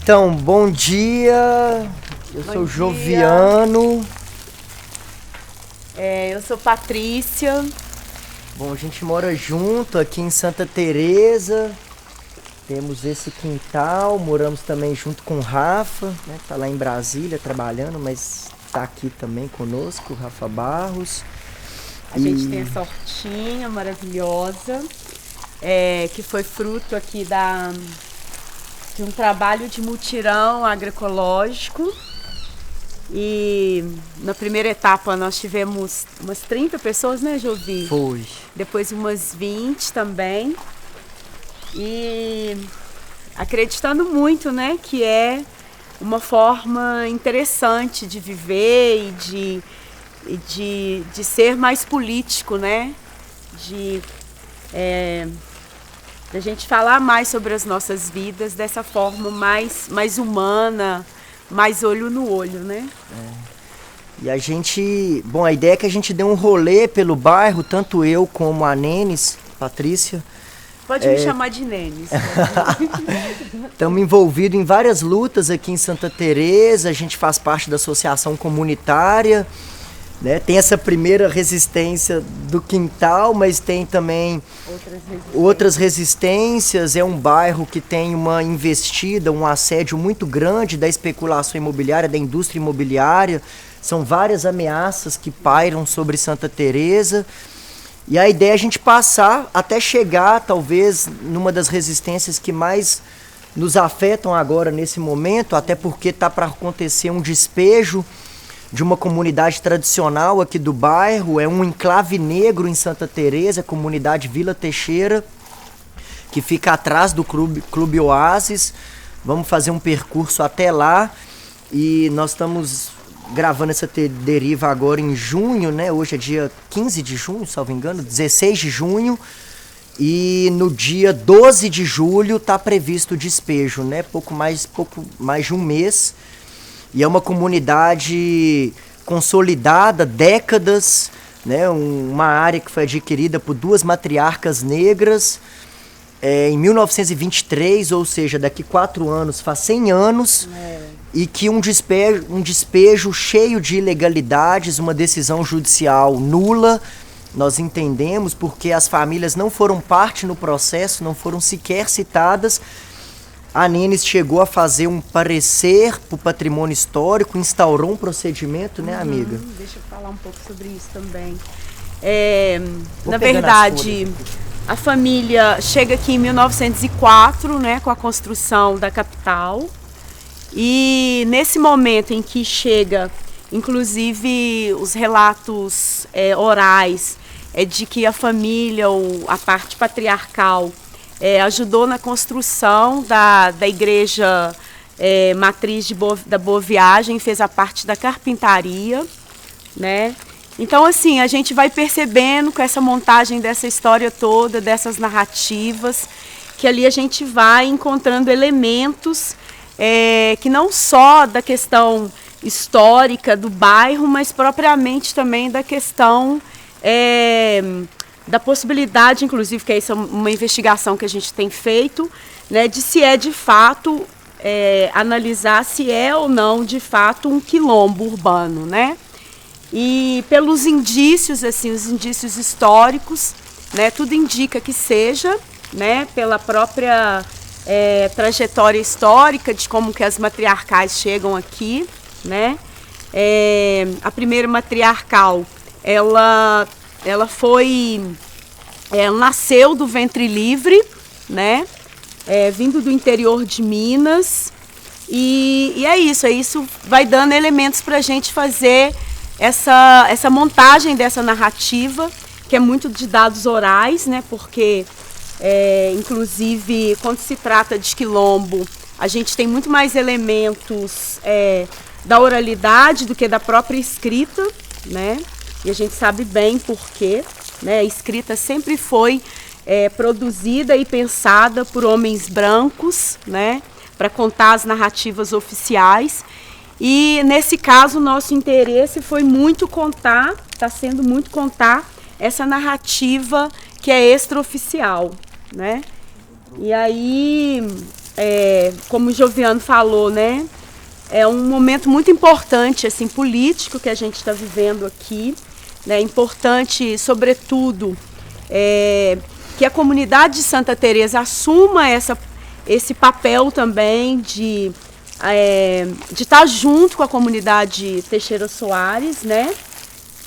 Então, bom dia. Eu sou Joviano. Eu sou Patrícia. Bom, a gente mora junto aqui em Santa Teresa. Temos esse quintal, moramos também junto com o Rafa, né? Tá lá em Brasília trabalhando, mas tá aqui também conosco, o Rafa Barros. A gente tem essa hortinha maravilhosa, que foi fruto aqui de um trabalho de mutirão agroecológico. E na primeira etapa nós tivemos umas 30 pessoas, né, Jovi? Foi. Depois umas 20 também. E acreditando muito, né, que é uma forma interessante de viver e de ser mais político, né? Da gente falar mais sobre as nossas vidas dessa forma mais humana, mais olho no olho, né? E a gente... Bom, a ideia é que a gente dê um rolê pelo bairro, tanto eu como a Nenes, Patrícia. Pode me chamar de Nenes. Estamos envolvidos em várias lutas aqui em Santa Teresa, a gente faz parte da associação comunitária, né? Tem essa primeira resistência do quintal, mas tem também outras resistências. É um bairro que tem uma investida, um assédio muito grande da especulação imobiliária, da indústria imobiliária. São várias ameaças que pairam sobre Santa Teresa. E a ideia é a gente passar até chegar, talvez, numa das resistências que mais nos afetam agora nesse momento, até porque está para acontecer um despejo de uma comunidade tradicional aqui do bairro. É um enclave negro em Santa Teresa, a comunidade Vila Teixeira, que fica atrás do Clube Oasis. Vamos fazer um percurso até lá e nós estamos gravando essa deriva agora em junho, né? Hoje é dia 15 de junho, salvo engano, 16 de junho. E no dia 12 de julho está previsto o despejo, né? Pouco mais de um mês. E é uma comunidade consolidada, décadas, né? Uma área que foi adquirida por duas matriarcas negras em 1923, ou seja, daqui 4 anos faz 100 anos. E que um despejo cheio de ilegalidades, uma decisão judicial nula, nós entendemos, porque as famílias não foram parte no processo, não foram sequer citadas. A Nenes chegou a fazer um parecer para o patrimônio histórico, instaurou um procedimento, né, amiga? Deixa eu falar um pouco sobre isso também. Na verdade, a família chega aqui em 1904, né, com a construção da capital. E nesse momento em que chega, inclusive os relatos orais, de que a família, ou a parte patriarcal, ajudou na construção da igreja matriz da Boa Viagem, fez a parte da carpintaria, né? Então, assim, a gente vai percebendo com essa montagem dessa história toda, dessas narrativas, que ali a gente vai encontrando elementos que não só da questão histórica do bairro, mas propriamente também da questão da possibilidade, inclusive, que essa é uma investigação que a gente tem feito, né, de se é de fato, analisar se é ou não de fato um quilombo urbano, né? E pelos indícios, assim, os indícios históricos, né, tudo indica que seja, né, pela própria trajetória histórica de como que as matriarcais chegam aqui, né? A primeira matriarcal, ela nasceu do ventre livre, né? Vindo do interior de Minas, e é isso vai dando elementos para a gente fazer essa montagem dessa narrativa, que é muito de dados orais, né? Porque inclusive, quando se trata de quilombo, a gente tem muito mais elementos da oralidade do que da própria escrita, né? E a gente sabe bem por quê, né? A escrita sempre foi produzida e pensada por homens brancos, né? Para contar as narrativas oficiais. E, nesse caso, o nosso interesse foi muito contar, está sendo muito contar essa narrativa que é extraoficial, né? E aí como o Joviano falou, né? É um momento muito importante, assim, político que a gente está vivendo aqui, né? Importante, sobretudo, que a comunidade de Santa Teresa assuma esse papel também de estar junto com a comunidade Teixeira Soares, né?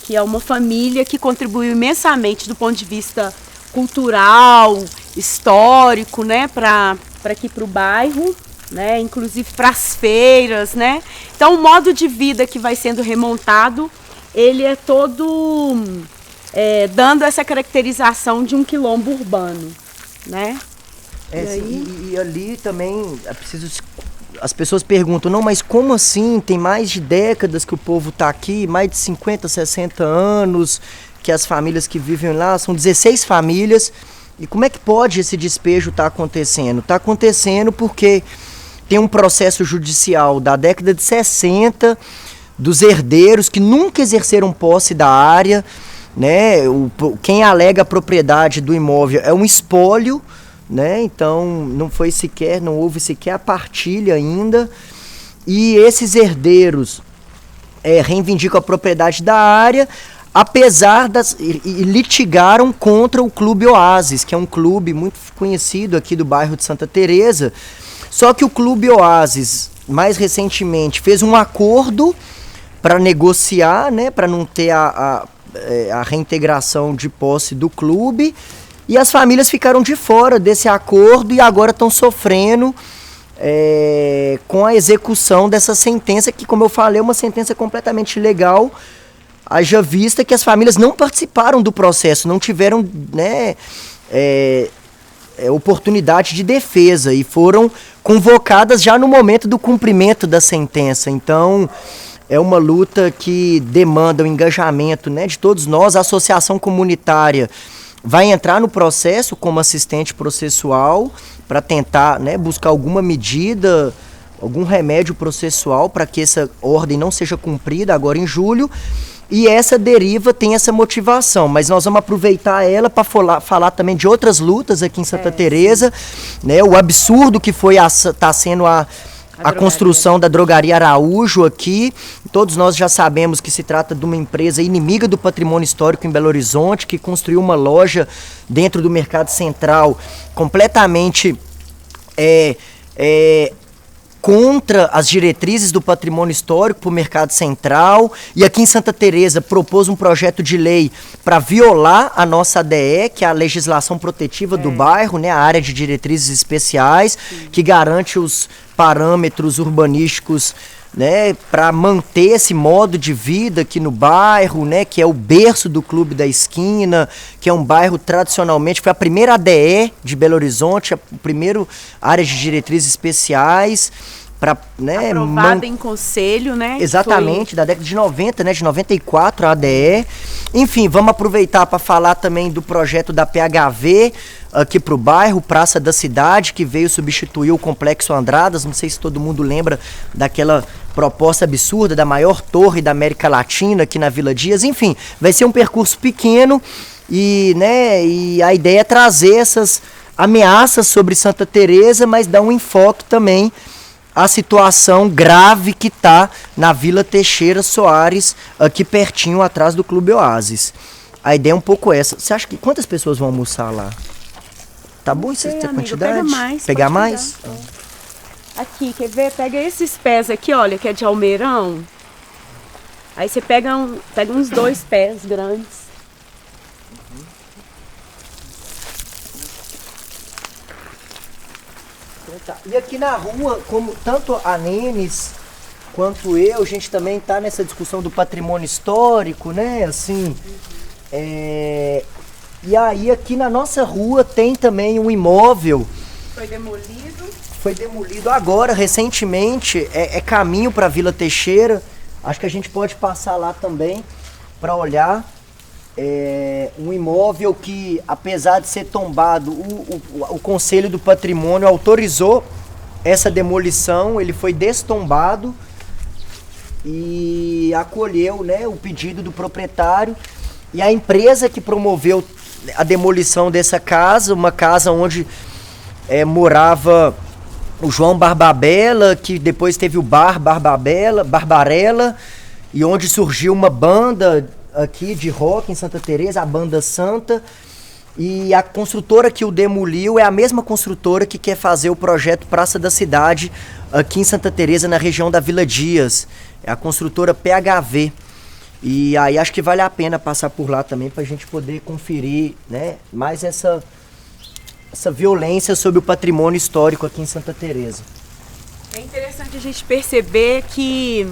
Que é uma família que contribuiu imensamente do ponto de vista cultural, histórico, né? Para aqui para o bairro, né? Inclusive para as feiras, né? Então o modo de vida que vai sendo remontado, ele é todo dando essa caracterização de um quilombo urbano, né? E ali também é preciso. As pessoas perguntam, não, mas como assim? Tem mais de décadas que o povo está aqui, mais de 50, 60 anos, que as famílias que vivem lá, são 16 famílias. E como é que pode esse despejo estar acontecendo? Está acontecendo porque tem um processo judicial da década de 60 dos herdeiros que nunca exerceram posse da área, né? Quem alega a propriedade do imóvel é um espólio, né? Então não houve sequer a partilha ainda, e esses herdeiros reivindicam a propriedade da área, apesar e litigaram contra o Clube Oásis, que é um clube muito conhecido aqui do bairro de Santa Teresa. Só que o Clube Oásis, mais recentemente, fez um acordo para negociar, né, para não ter a reintegração de posse do clube, e as famílias ficaram de fora desse acordo e agora estão sofrendo com a execução dessa sentença, que, como eu falei, é uma sentença completamente ilegal, haja vista que as famílias não participaram do processo, não tiveram, né, oportunidade de defesa e foram convocadas já no momento do cumprimento da sentença. Então é uma luta que demanda o engajamento, né, de todos nós. A associação comunitária vai entrar no processo como assistente processual para tentar, né, buscar alguma medida, algum remédio processual para que essa ordem não seja cumprida agora em julho. E essa deriva tem essa motivação, mas nós vamos aproveitar ela para falar também de outras lutas aqui em Santa Teresa, né? O absurdo que está sendo a construção da drogaria Araújo aqui. Todos nós já sabemos que se trata de uma empresa inimiga do patrimônio histórico em Belo Horizonte, que construiu uma loja dentro do Mercado Central completamente contra as diretrizes do patrimônio histórico para o Mercado Central, e aqui em Santa Teresa propôs um projeto de lei para violar a nossa ADE, que é a legislação protetiva do bairro, né, a área de diretrizes especiais, que garante os parâmetros urbanísticos, né, para manter esse modo de vida aqui no bairro, né, que é o berço do Clube da Esquina, que é um bairro tradicionalmente, foi a primeira ADE de Belo Horizonte, a primeira área de diretrizes especiais, né, aprovada em conselho, né? Exatamente, da década de 90, né, de 94 a ADE. Enfim, vamos aproveitar para falar também do projeto da PHV aqui para o bairro, Praça da Cidade, que veio substituir o Complexo Andradas. Não sei se todo mundo lembra daquela proposta absurda da maior torre da América Latina aqui na Vila Dias. Enfim, vai ser um percurso pequeno e a ideia é trazer essas ameaças sobre Santa Teresa, mas dar um enfoque também a situação grave que está na Vila Teixeira Soares, aqui pertinho, atrás do Clube Oásis. A ideia é um pouco essa. Você acha que quantas pessoas vão almoçar lá? Tá bom essa quantidade? Pega mais. Pegar mais? Aqui, quer ver? Pega esses pés aqui, olha, que é de almeirão. Aí você pega uns 2 pés grandes. E aqui na rua, como tanto a Nenes quanto eu, a gente também está nessa discussão do patrimônio histórico, né? Assim, e aí aqui na nossa rua tem também um imóvel. Foi demolido agora, recentemente, caminho para a Vila Teixeira. Acho que a gente pode passar lá também para olhar. Um imóvel que, apesar de ser tombado, o Conselho do Patrimônio autorizou essa demolição, ele foi destombado e acolheu, né, o pedido do proprietário, e a empresa que promoveu a demolição dessa casa, uma casa onde morava o João Barbabella, que depois teve o Bar Barbarella, e onde surgiu uma banda aqui de rock em Santa Teresa, a Banda Santa. E a construtora que o demoliu é a mesma construtora que quer fazer o projeto Praça da Cidade aqui em Santa Teresa, na região da Vila Dias. É a construtora PHV. E aí acho que vale a pena passar por lá também para a gente poder conferir, né, mais essa violência sobre o patrimônio histórico aqui em Santa Teresa. É interessante a gente perceber que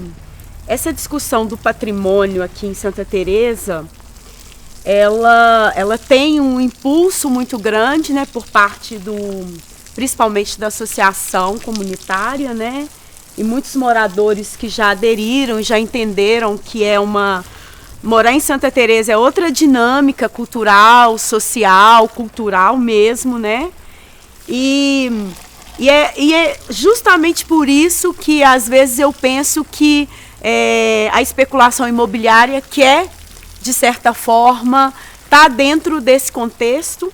essa discussão do patrimônio aqui em Santa Teresa, ela tem um impulso muito grande, né, por parte principalmente da associação comunitária, né, e muitos moradores que já aderiram, já entenderam que morar em Santa Teresa é outra dinâmica cultural, social, cultural mesmo, né, e é justamente por isso que às vezes eu penso que a especulação imobiliária quer, de certa forma, tá dentro desse contexto,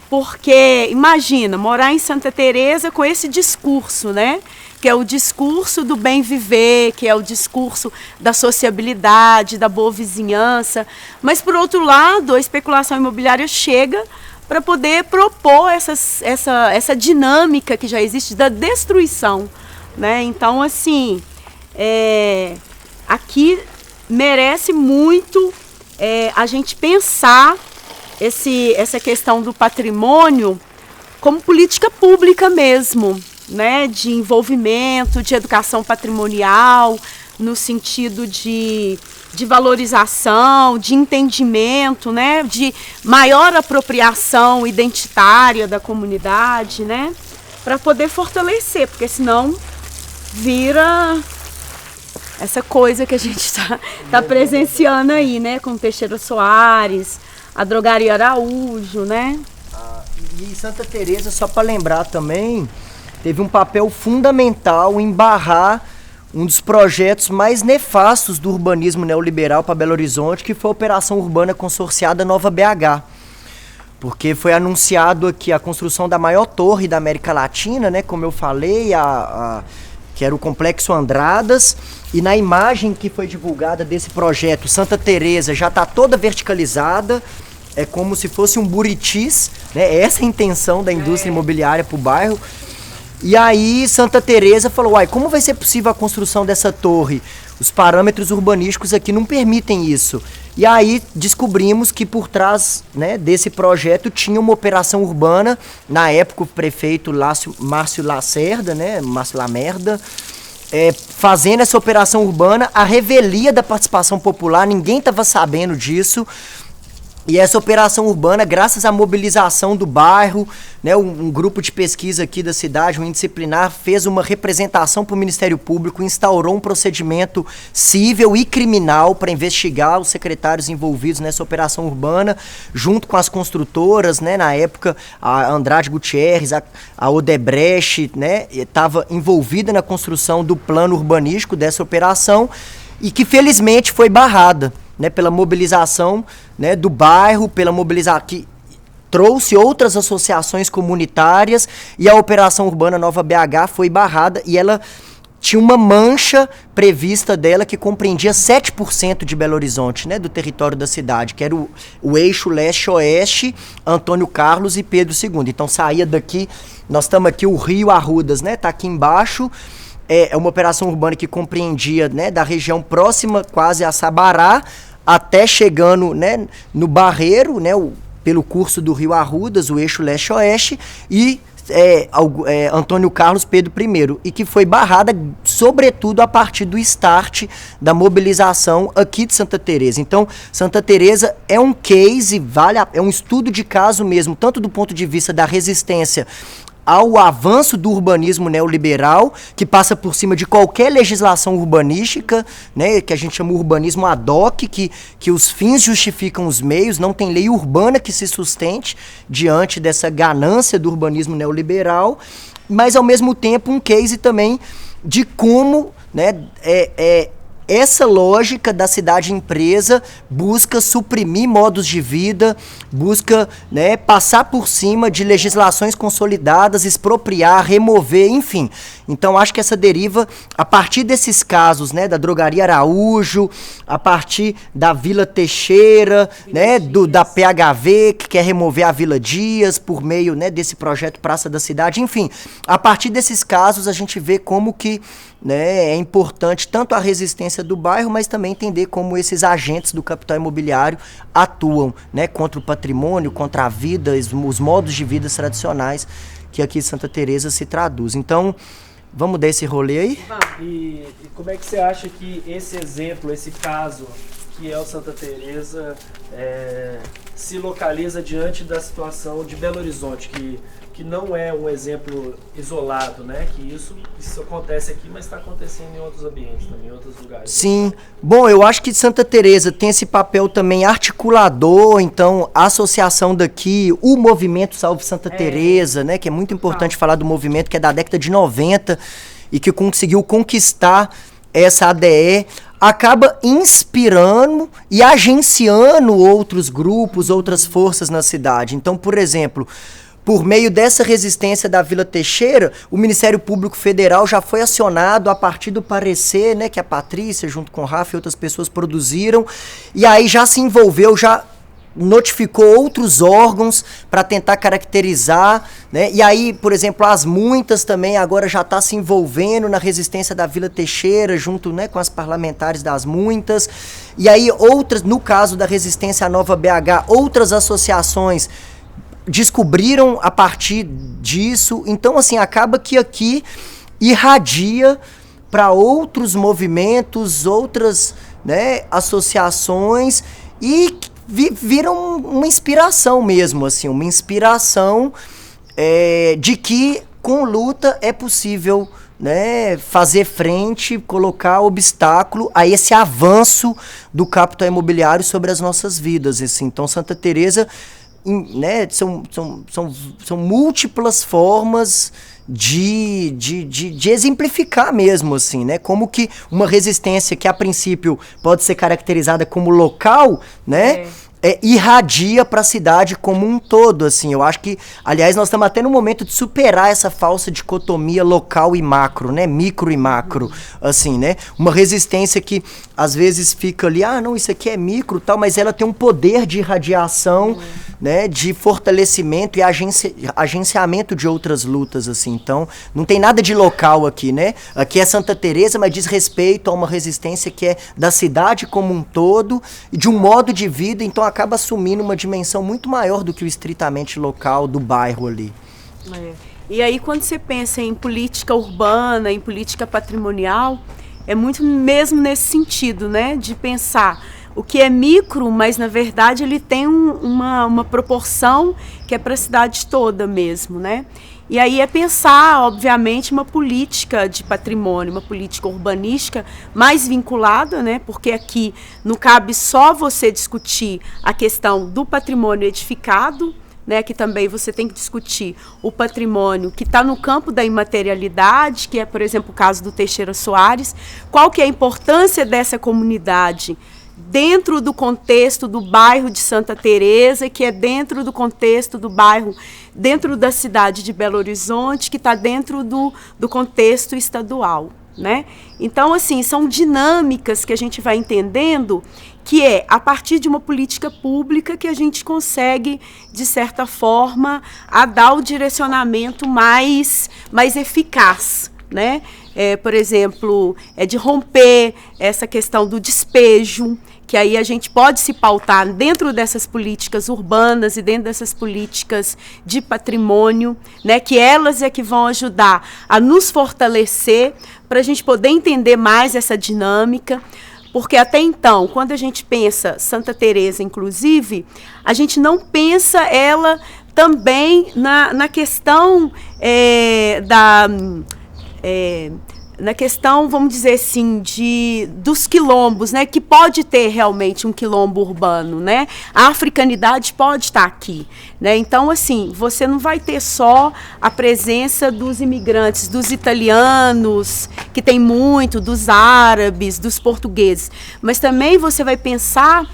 porque imagina morar em Santa Teresa com esse discurso, né? Que é o discurso do bem viver, que é o discurso da sociabilidade, da boa vizinhança, mas por outro lado a especulação imobiliária chega para poder propor essa dinâmica que já existe da destruição, né? Então assim, aqui merece muito a gente pensar essa questão do patrimônio como política pública mesmo, né, de envolvimento, de educação patrimonial, no sentido de valorização, de entendimento, né, de maior apropriação identitária da comunidade, né, para poder fortalecer, porque senão vira essa coisa que a gente tá presenciando aí, né, com Teixeira Soares, a Drogaria Araújo, né? E Santa Teresa, só para lembrar também, teve um papel fundamental em barrar um dos projetos mais nefastos do urbanismo neoliberal para Belo Horizonte, que foi a Operação Urbana Consorciada Nova BH. Porque foi anunciado aqui a construção da maior torre da América Latina, né, como eu falei, que era o Complexo Andradas, e na imagem que foi divulgada desse projeto, Santa Teresa já está toda verticalizada, é como se fosse um Buritis, né? Essa é a intenção da indústria imobiliária para o bairro. E aí Santa Teresa falou, uai, como vai ser possível a construção dessa torre? Os parâmetros urbanísticos aqui não permitem isso. E aí descobrimos que por trás, né, desse projeto tinha uma operação urbana, na época o prefeito Márcio Lacerda, né, Márcio Lamerda, fazendo essa operação urbana, a revelia da participação popular, ninguém estava sabendo disso. E essa operação urbana, graças à mobilização do bairro, né, um grupo de pesquisa aqui da cidade, um indisciplinar, fez uma representação para o Ministério Público, instaurou um procedimento cível e criminal para investigar os secretários envolvidos nessa operação urbana, junto com as construtoras, né, na época a Andrade Gutierrez, a Odebrecht, né, estava envolvida na construção do plano urbanístico dessa operação e que felizmente foi barrada, né, pela mobilização, né, do bairro, pela mobilização que trouxe outras associações comunitárias, e a Operação Urbana Nova BH foi barrada e ela tinha uma mancha prevista dela que compreendia 7% de Belo Horizonte, né, do território da cidade, que era o eixo leste-oeste, Antônio Carlos e Pedro II. Então saía daqui, nós estamos aqui, o Rio Arrudas, né, tá aqui embaixo. É uma operação urbana que compreendia, né, da região próxima quase a Sabará, até chegando, né, no Barreiro, né, pelo curso do Rio Arrudas, o eixo leste-oeste, e Antônio Carlos Pedro I, e que foi barrada, sobretudo, a partir do start da mobilização aqui de Santa Teresa. Então, Santa Teresa é um case, é um estudo de caso mesmo, tanto do ponto de vista da resistência ao avanço do urbanismo neoliberal, que passa por cima de qualquer legislação urbanística, né, que a gente chama urbanismo ad hoc, que os fins justificam os meios, não tem lei urbana que se sustente diante dessa ganância do urbanismo neoliberal, mas ao mesmo tempo um case também de como, né, essa lógica da cidade-empresa busca suprimir modos de vida, busca, né, passar por cima de legislações consolidadas, expropriar, remover, enfim. Então, acho que essa deriva, a partir desses casos, né, da Drogaria Araújo, a partir da Vila Teixeira, né, da PHV, que quer remover a Vila Dias por meio, né, desse projeto Praça da Cidade, enfim, a partir desses casos a gente vê como que, né, é importante tanto a resistência do bairro, mas também entender como esses agentes do capital imobiliário atuam, né, contra o patrimônio, contra a vida, os modos de vida tradicionais que aqui em Santa Teresa se traduz. Então, vamos dar esse rolê aí? E como é que você acha que esse exemplo, esse caso, que é o Santa Teresa, se localiza diante da situação de Belo Horizonte, que não é um exemplo isolado, né? Que isso acontece aqui, mas está acontecendo em outros ambientes também, em outros lugares. Sim. Bom, eu acho que Santa Teresa tem esse papel também articulador, então a associação daqui, o movimento Salve Santa Teresa, né? Que é muito importante falar do movimento que é da década de 90 e que conseguiu conquistar essa ADE, acaba inspirando e agenciando outros grupos, outras forças na cidade. Então, por exemplo, por meio dessa resistência da Vila Teixeira, o Ministério Público Federal já foi acionado a partir do parecer, né, que a Patrícia, junto com o Rafa e outras pessoas produziram, e aí já se envolveu, já notificou outros órgãos para tentar caracterizar, né? E aí, por exemplo, as muitas também agora já está se envolvendo na resistência da Vila Teixeira, junto, né, com as parlamentares das muitas. E aí outras, no caso da resistência à Nova BH, outras associações descobriram a partir disso. Então, assim, acaba que aqui irradia para outros movimentos, outras, né, associações, e viram uma inspiração mesmo, assim, uma inspiração de que com luta é possível, né, fazer frente, colocar obstáculo a esse avanço do capital imobiliário sobre as nossas vidas. Assim. Então, Santa Teresa, né, são múltiplas formas de exemplificar mesmo, assim, né? Como que uma resistência que a princípio pode ser caracterizada como local, né? Irradia para a cidade como um todo, assim. Eu acho que, aliás, nós estamos até no momento de superar essa falsa dicotomia local e macro, né? Micro e macro, assim, né? Uma resistência que às vezes fica ali, não, isso aqui é micro, tal, mas ela tem um poder de irradiação, né? De fortalecimento e agenciamento de outras lutas, assim. Então, não tem nada de local aqui, né? Aqui é Santa Teresa, mas diz respeito a uma resistência que é da cidade como um todo e de um modo de vida, então acaba assumindo uma dimensão muito maior do que o estritamente local do bairro ali. E aí, quando você pensa em política urbana, em política patrimonial, é muito mesmo nesse sentido, né? De pensar o que é micro, mas na verdade ele tem uma proporção que é para a cidade toda mesmo, né? E aí é pensar, obviamente, uma política de patrimônio, uma política urbanística mais vinculada, né? Porque aqui não cabe só você discutir a questão do patrimônio edificado, né? Que também você tem que discutir o patrimônio que está no campo da imaterialidade, que é, por exemplo, o caso do Teixeira Soares. Qual que é a importância dessa comunidade dentro do contexto do bairro de Santa Teresa, que é dentro do contexto do bairro, dentro da cidade de Belo Horizonte, que está dentro do contexto estadual, né? Então, assim, são dinâmicas que a gente vai entendendo que é a partir de uma política pública que a gente consegue, de certa forma, a dar o direcionamento mais eficaz, né? Por exemplo, de romper essa questão do despejo, que aí a gente pode se pautar dentro dessas políticas urbanas e dentro dessas políticas de patrimônio, né, que elas é que vão ajudar a nos fortalecer para a gente poder entender mais essa dinâmica, porque até então, quando a gente pensa Santa Teresa, inclusive, a gente não pensa ela também na questão na questão, vamos dizer assim, dos quilombos, né, que pode ter realmente um quilombo urbano, né, a africanidade pode estar aqui, né, então, assim, você não vai ter só a presença dos imigrantes, dos italianos, que tem muito, dos árabes, dos portugueses, mas também você vai pensar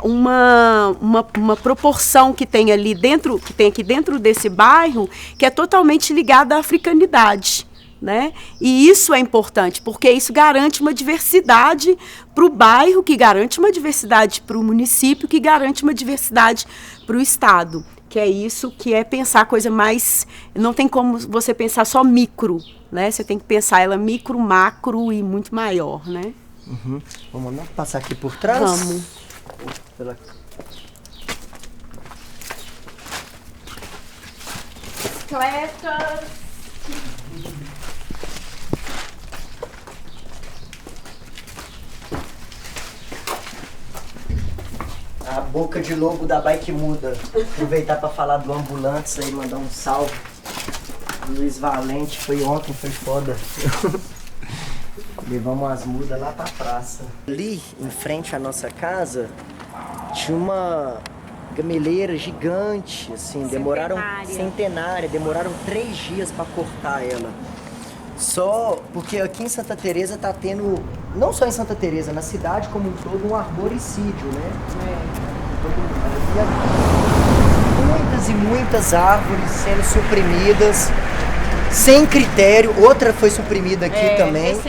uma proporção que tem ali dentro, que tem aqui dentro desse bairro, que é totalmente ligada à africanidade. Né? E isso é importante, porque isso garante uma diversidade para o bairro, que garante uma diversidade para o município, que garante uma diversidade para o estado. Que é isso, que é pensar a coisa mais... Não tem como você pensar só micro, né? Você tem que pensar ela micro, macro e muito maior, né? Uhum. Vamos passar aqui por trás? Vamos. Bicicletas. A boca de lobo da Bike Muda. Aproveitar para falar do Ambulantes aí, mandar um salve. Luiz Valente, foi ontem, foi foda. Levamos as mudas lá pra praça. Ali, em frente à nossa casa, tinha uma gameleira gigante, assim, centenária, demoraram 3 dias para cortar ela. Só porque aqui em Santa Teresa tá tendo, não só em Santa Teresa, na cidade como um todo, um arboricídio, né? Muitas e muitas árvores sendo suprimidas sem critério. Outra foi suprimida aqui também.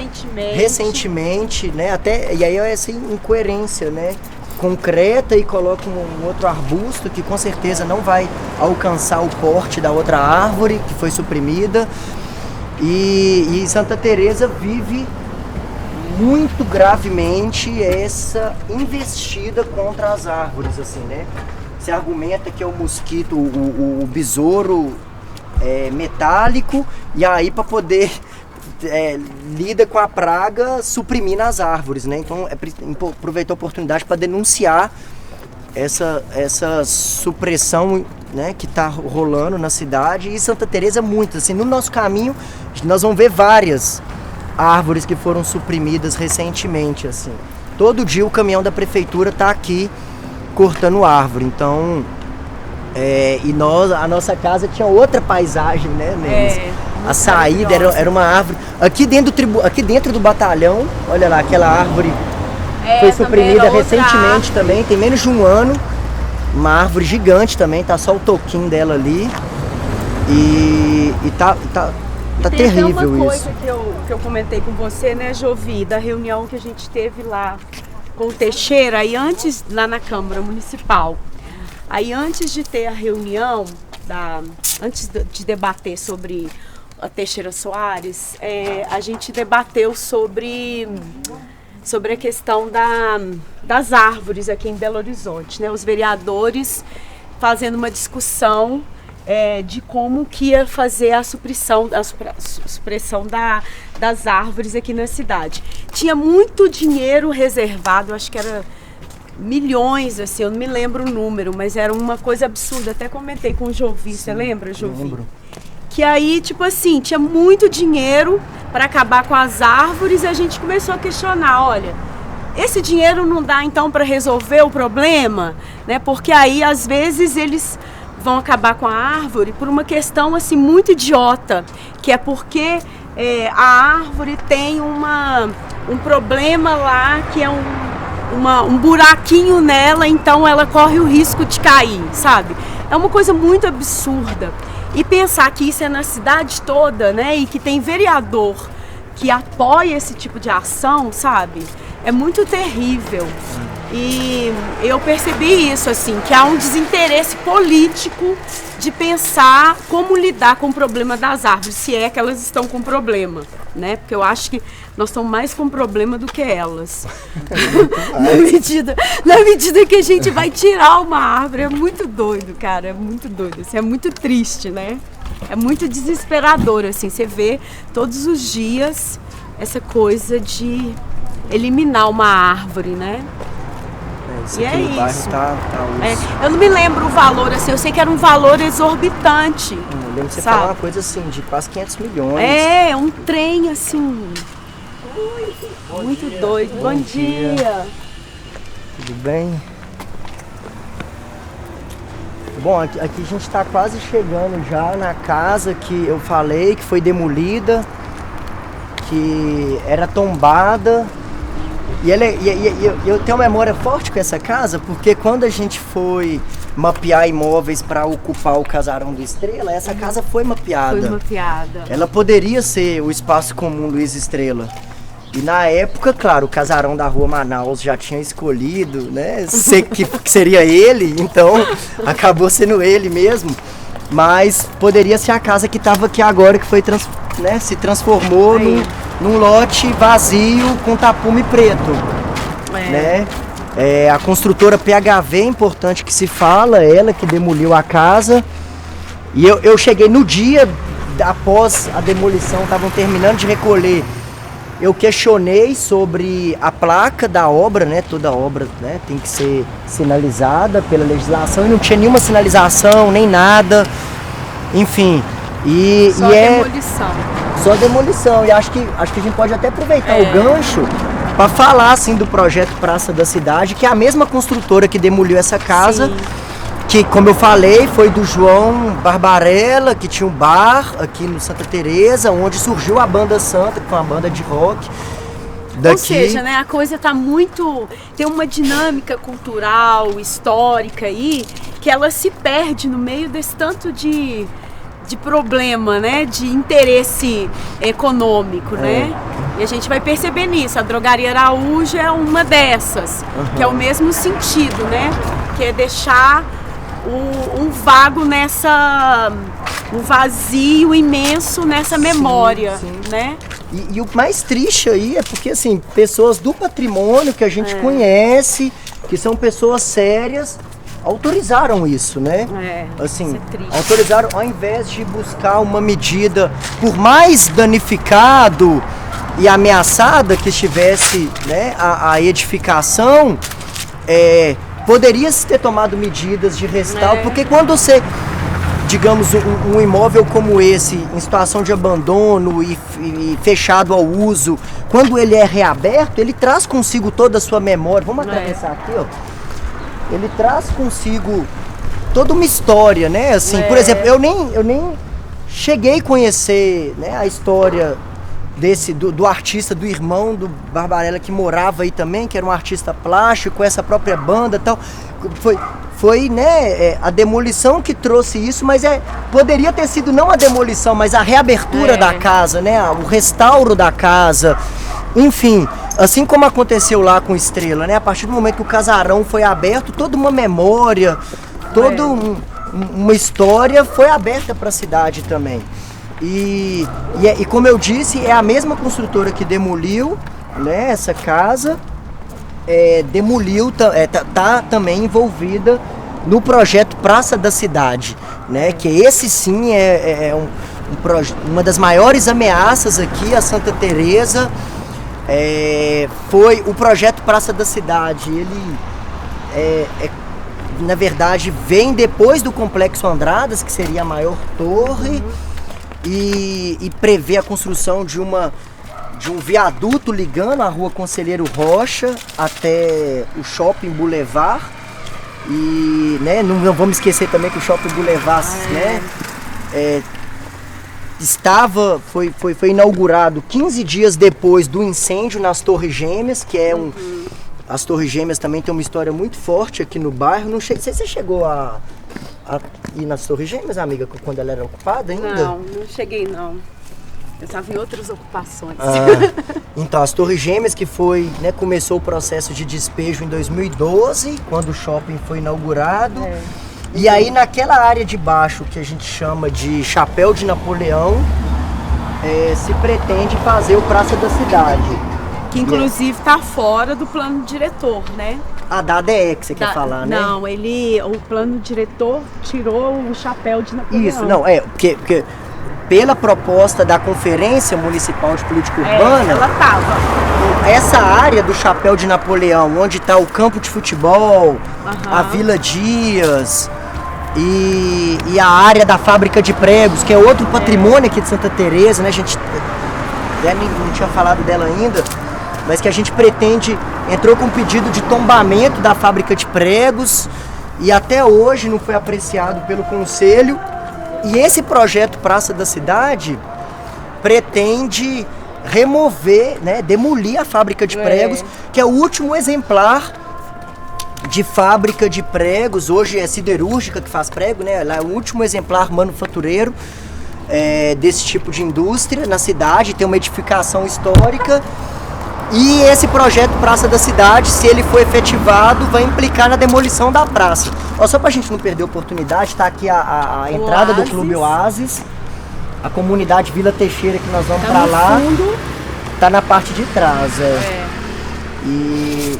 Recentemente, né? Até, e aí é essa incoerência, né? Concreta e coloca um outro arbusto que com certeza não vai alcançar o porte da outra árvore que foi suprimida. E Santa Teresa vive muito gravemente essa investida contra as árvores, assim, né? Se argumenta que é o mosquito, o besouro metálico, e aí para poder lida com a praga suprimindo as árvores, né? Então aproveitou a oportunidade para denunciar essa supressão, né, que está rolando na cidade. E Santa Teresa muito, assim, no nosso caminho nós vamos ver várias árvores que foram suprimidas recentemente, assim. Todo dia o caminhão da prefeitura está aqui cortando árvore, então a nossa casa tinha outra paisagem, né, Nelis? A saída era uma árvore aqui dentro do batalhão. Olha lá, aquela árvore foi suprimida recentemente também, tem menos de um ano. Uma árvore gigante também, tá só o toquinho dela ali. E tá terrível isso. Tem uma coisa que eu comentei com você, né, Jovi, da reunião que a gente teve lá com o Teixeira, aí antes, lá na Câmara Municipal. Aí antes de ter a reunião, antes de debater sobre a Teixeira Soares, a gente debateu sobre a questão das árvores aqui em Belo Horizonte, né? Os vereadores fazendo uma discussão de como que ia fazer a supressão das árvores aqui na cidade. Tinha muito dinheiro reservado, acho que era milhões, assim, eu não me lembro o número, mas era uma coisa absurda. Até comentei com o Jovi, você lembra, Jovi? Lembro. Que aí, tipo assim, tinha muito dinheiro para acabar com as árvores, e a gente começou a questionar, olha, esse dinheiro não dá então para resolver o problema, né? Porque aí às vezes eles vão acabar com a árvore por uma questão assim muito idiota, que é porque a árvore tem um problema lá, que é um buraquinho nela, então ela corre o risco de cair, sabe? É uma coisa muito absurda. E pensar que isso é na cidade toda, né? E que tem vereador que apoia esse tipo de ação, sabe? É muito terrível. E eu percebi isso, assim, que há um desinteresse político de pensar como lidar com o problema das árvores, se é que elas estão com problema, né? Porque eu acho que nós estamos mais com problema do que elas. na medida que a gente vai tirar uma árvore, é muito doido, cara, é muito doido, assim, é muito triste, né? É muito desesperador, assim, você vê todos os dias essa coisa de eliminar uma árvore, né? E é isso. Eu não me lembro o valor, assim, eu sei que era um valor exorbitante. Eu lembro que você falar uma coisa assim, de quase 500 milhões. Um trem, assim, muito doido. Bom dia. Tudo bem? Bom, aqui a gente está quase chegando já na casa que eu falei que foi demolida, que era tombada. E eu tenho uma memória forte com essa casa, porque quando a gente foi mapear imóveis para ocupar o casarão do Estrela, essa casa foi mapeada. Foi mapeada. Ela poderia ser o espaço comum Luiz Estrela. E na época, claro, o casarão da Rua Manaus já tinha escolhido, né, que seria ele, então acabou sendo ele mesmo. Mas poderia ser a casa que estava aqui agora, que foi se transformou num lote vazio com tapume preto, né? A construtora PHV, é importante que se fala, ela que demoliu a casa. E eu cheguei no dia após a demolição, estavam terminando de recolher. Eu questionei sobre a placa da obra, né? Toda obra, né, tem que ser sinalizada pela legislação e não tinha nenhuma sinalização, nem nada. Enfim, Só demolição. Só demolição. E acho que a gente pode até aproveitar o gancho para falar assim do projeto Praça da Cidade, que é a mesma construtora que demoliu essa casa. Sim. Que, como eu falei, foi do João Barbarella, que tinha um bar aqui no Santa Teresa, onde surgiu a Banda Santa, que foi uma banda de rock daqui. Ou seja, né, a coisa tá muito... Tem uma dinâmica cultural, histórica aí, que ela se perde no meio desse tanto de problema, né, de interesse econômico, né? E a gente vai perceber nisso. A Drogaria Araújo é uma dessas, que é o mesmo sentido, né? Que é deixar um vago um vazio imenso nessa memória, sim. Né? E o mais triste aí é porque, assim, pessoas do patrimônio que a gente conhece, que são pessoas sérias, autorizaram isso, né? Assim, isso é triste. Autorizaram, ao invés de buscar uma medida, por mais danificado e ameaçada que estivesse, né, a edificação, poderia-se ter tomado medidas de restauro, porque quando você, digamos, um imóvel como esse, em situação de abandono e fechado ao uso, quando ele é reaberto, ele traz consigo toda a sua memória. Vamos atravessar aqui, ó. Ele traz consigo toda uma história, né? Assim, por exemplo, eu nem cheguei a conhecer, né, a história do artista, do irmão do Barbarella, que morava aí também, que era um artista plástico, com essa própria banda e tal. Foi né, a demolição que trouxe isso, mas poderia ter sido não a demolição, mas a reabertura da casa, né, o restauro da casa, enfim, assim como aconteceu lá com Estrela, né, a partir do momento que o casarão foi aberto, toda uma memória, toda uma história foi aberta para a cidade também. E como eu disse, é a mesma construtora que demoliu, né, essa casa, tá também envolvida no projeto Praça da Cidade, né, que esse sim uma das maiores ameaças aqui a Santa Teresa. Foi o projeto Praça da Cidade. Ele na verdade vem depois do Complexo Andradas, que seria a maior torre. E prevê a construção de um viaduto ligando a Rua Conselheiro Rocha até o Shopping Boulevard. E, né, não vamos esquecer também que o Shopping Boulevard, né, foi inaugurado 15 dias depois do incêndio nas Torres Gêmeas, que é as Torres Gêmeas também tem uma história muito forte aqui no bairro. Não sei se você chegou a ir nas Torres Gêmeas, amiga, quando ela era ocupada ainda? Não cheguei não. Eu estava em outras ocupações. Então, as Torres Gêmeas, que foi, né, começou o processo de despejo em 2012, quando o shopping foi inaugurado. E aí, naquela área de baixo, que a gente chama de Chapéu de Napoleão, se pretende fazer o Praça da Cidade. Que inclusive está fora do plano diretor, né? Da ADE que você quer falar, né? Não, o plano diretor tirou o Chapéu de Napoleão. Isso, não, porque pela proposta da Conferência Municipal de Política Urbana, ela tava. Essa área do Chapéu de Napoleão, onde está o campo de futebol, a Vila Dias e a área da fábrica de pregos, que é outro patrimônio aqui de Santa Teresa, né? A gente não tinha falado dela ainda. mas que a gente pretende, entrou com um pedido de tombamento da fábrica de pregos e até hoje não foi apreciado pelo Conselho. E esse projeto Praça da Cidade pretende remover, né, demolir a fábrica de pregos, que é o último exemplar de fábrica de pregos. Hoje é siderúrgica que faz prego, né? Ela é o último exemplar manufatureiro desse tipo de indústria na cidade. Tem uma edificação histórica. E esse projeto Praça da Cidade, se ele for efetivado, vai implicar na demolição da praça. Ó, só pra gente não perder a oportunidade, tá aqui a entrada do Clube Oásis, a comunidade Vila Teixeira, que nós vamos pra lá. Fundo. Tá na parte de trás,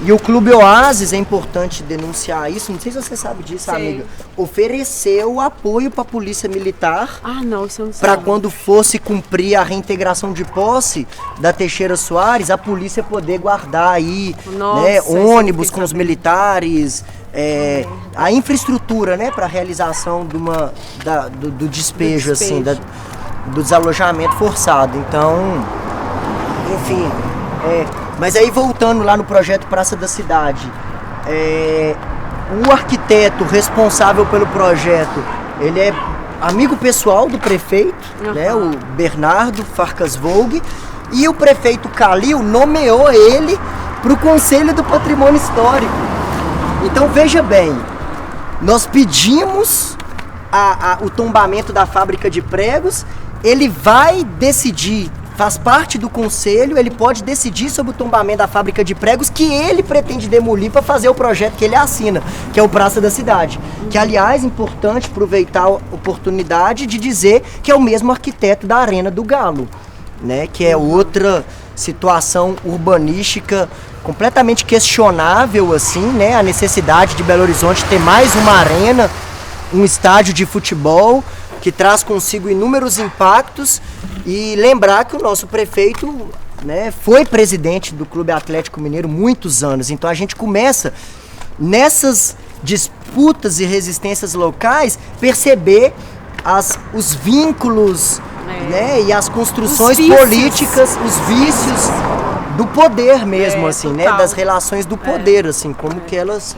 E o Clube Oásis, é importante denunciar isso, não sei se você sabe disso, amiga, ofereceu apoio para a Polícia Militar para quando fosse cumprir a reintegração de posse da Teixeira Soares, a polícia poder guardar aí, né, ônibus com os militares, a infraestrutura, né, para a realização do despejo, assim, do desalojamento forçado. Então, enfim, mas aí voltando lá no projeto Praça da Cidade, o arquiteto responsável pelo projeto, ele é amigo pessoal do prefeito, né, o Bernardo Farkas Vogue, e o prefeito Calil nomeou ele para o Conselho do Patrimônio Histórico. Então veja bem, nós pedimos o tombamento da fábrica de pregos, ele vai decidir, faz parte do conselho, ele pode decidir sobre o tombamento da fábrica de pregos que ele pretende demolir para fazer o projeto que ele assina, que é o Praça da Cidade. Que, aliás, é importante aproveitar a oportunidade de dizer que é o mesmo arquiteto da Arena do Galo, né? Que é outra situação urbanística completamente questionável, assim, né? A necessidade de Belo Horizonte ter mais uma arena, um estádio de futebol, que traz consigo inúmeros impactos. E lembrar que o nosso prefeito, né, foi presidente do Clube Atlético Mineiro muitos anos. Então a gente começa, nessas disputas e resistências locais, perceber os vínculos, né, e as construções políticas, os vícios do poder mesmo, assim, total, né, das relações do poder, assim, como que elas...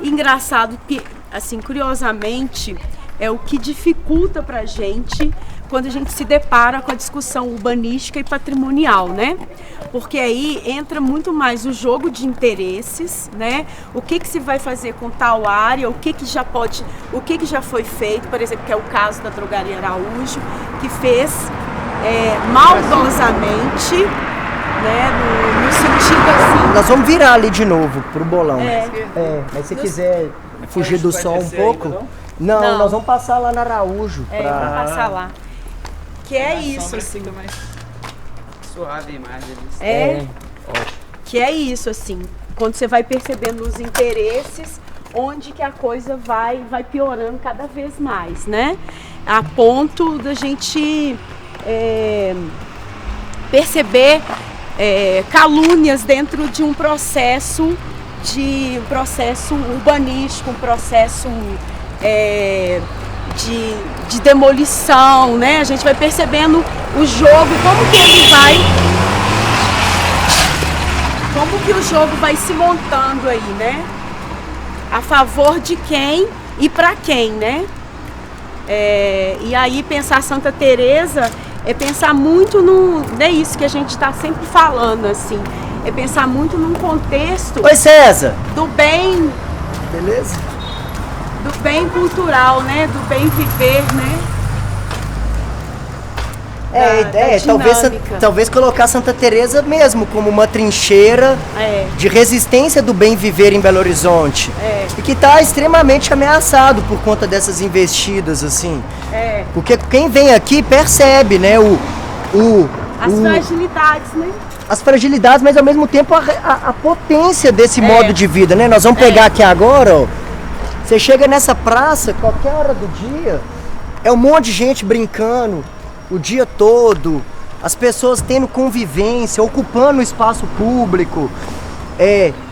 Engraçado que, assim, curiosamente, é o que dificulta pra gente quando a gente se depara com a discussão urbanística e patrimonial, né? Porque aí entra muito mais o jogo de interesses, né? O que se vai fazer com tal área, o que já foi feito, por exemplo, que é o caso da Drogaria Araújo, que fez maldosamente, né, no sentido assim... Nós vamos virar ali de novo pro bolão. Mas se quiser fugir do sol um pouco... Não, nós vamos passar lá na Araújo. Vamos passar lá. Que é isso, assim. Fica mais suave a imagem. Que é isso, assim. Quando você vai percebendo os interesses, onde que a coisa vai piorando cada vez mais, né? A ponto da gente perceber calúnias dentro de um processo urbanístico, um processo de demolição, né? A gente vai percebendo o jogo, como que o jogo vai se montando aí, né? A favor de quem e para quem, né? E aí pensar Santa Teresa é pensar muito é isso que a gente está sempre falando, assim, é pensar muito num contexto... Oi, César! Do bem... Beleza? Do bem cultural, né? Do bem viver, né? Talvez colocar Santa Teresa mesmo como uma trincheira de resistência do bem viver em Belo Horizonte. E que está extremamente ameaçado por conta dessas investidas, assim. Porque quem vem aqui percebe, né? As fragilidades, né? As fragilidades, mas ao mesmo tempo a potência desse modo de vida, né? Nós vamos pegar aqui agora, ó. Você chega nessa praça, qualquer hora do dia, é um monte de gente brincando o dia todo, as pessoas tendo convivência, ocupando o espaço público,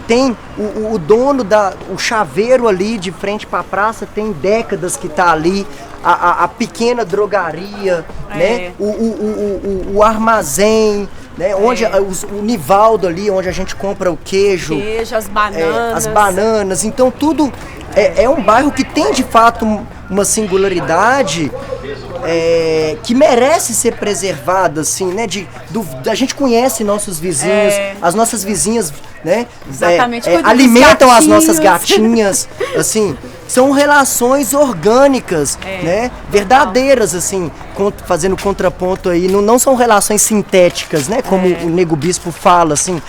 tem o dono o chaveiro ali de frente para a praça, tem décadas que está ali, a pequena drogaria, né? O armazém, né? Onde o Nivaldo ali, onde a gente compra o queijo. As bananas. As bananas. Então tudo é um bairro que tem de fato uma singularidade que merece ser preservada, assim, né? A gente conhece nossos vizinhos, as nossas vizinhas, né? Exatamente. Alimentam as nossas gatinhas, assim. São relações orgânicas, né? Verdadeiras, assim, fazendo contraponto aí. Não são relações sintéticas, né? Como o Nego Bispo fala, assim.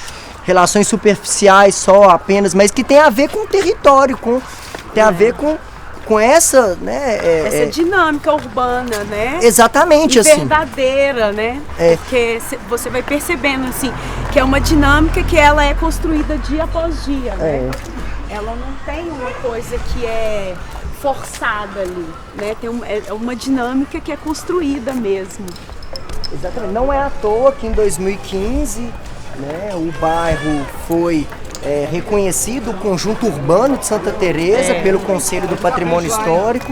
Relações superficiais só, apenas, mas que tem a ver com o território, tem a ver com essa, né? Essa dinâmica urbana, né? Exatamente, assim. Verdadeira, né? Porque você vai percebendo, assim, que é uma dinâmica que ela é construída dia após dia, né? Ela não tem uma coisa que é forçada ali, né? É uma dinâmica que é construída mesmo. Exatamente. Não é à toa que em 2015, né, o bairro foi reconhecido o conjunto urbano de Santa Teresa pelo Conselho do Patrimônio Histórico.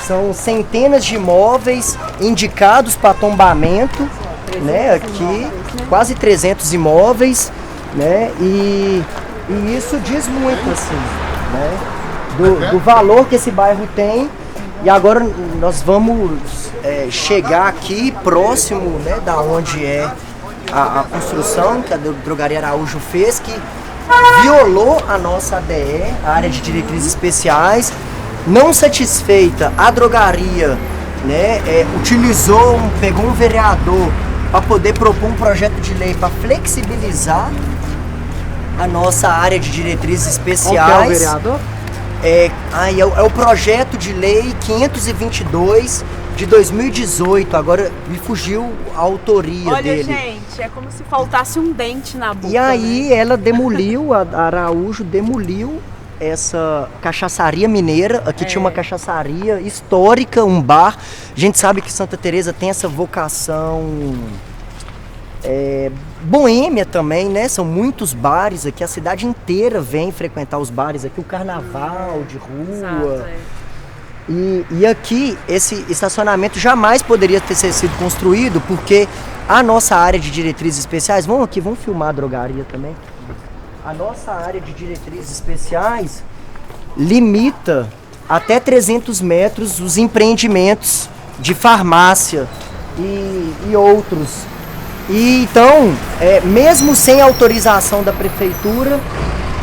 São centenas de imóveis indicados para tombamento, né, aqui, quase 300 imóveis, né, e isso diz muito, assim, né, do valor que esse bairro tem. E agora nós vamos chegar aqui próximo, né, da onde é a construção que a Drogaria Araújo fez, que violou a nossa ADE, a área de diretrizes especiais. Não satisfeita, a drogaria, né, pegou um vereador para poder propor um projeto de lei para flexibilizar a nossa área de diretrizes especiais. Qual que é o vereador? É o projeto de lei 522 de 2018, agora me fugiu a autoria dele. Olha, gente, é como se faltasse um dente na boca. E aí, né? Ela demoliu, a Araújo demoliu essa cachaçaria mineira. Aqui tinha uma cachaçaria histórica, um bar. A gente sabe que Santa Teresa tem essa vocação boêmia também, né? São muitos bares aqui, a cidade inteira vem frequentar os bares aqui, o carnaval de rua. Exato, E aqui, esse estacionamento jamais poderia ter sido construído, porque a nossa área de diretrizes especiais, vamos filmar a drogaria também. A nossa área de diretrizes especiais limita até 300 metros os empreendimentos de farmácia e outros. E então, mesmo sem autorização da prefeitura,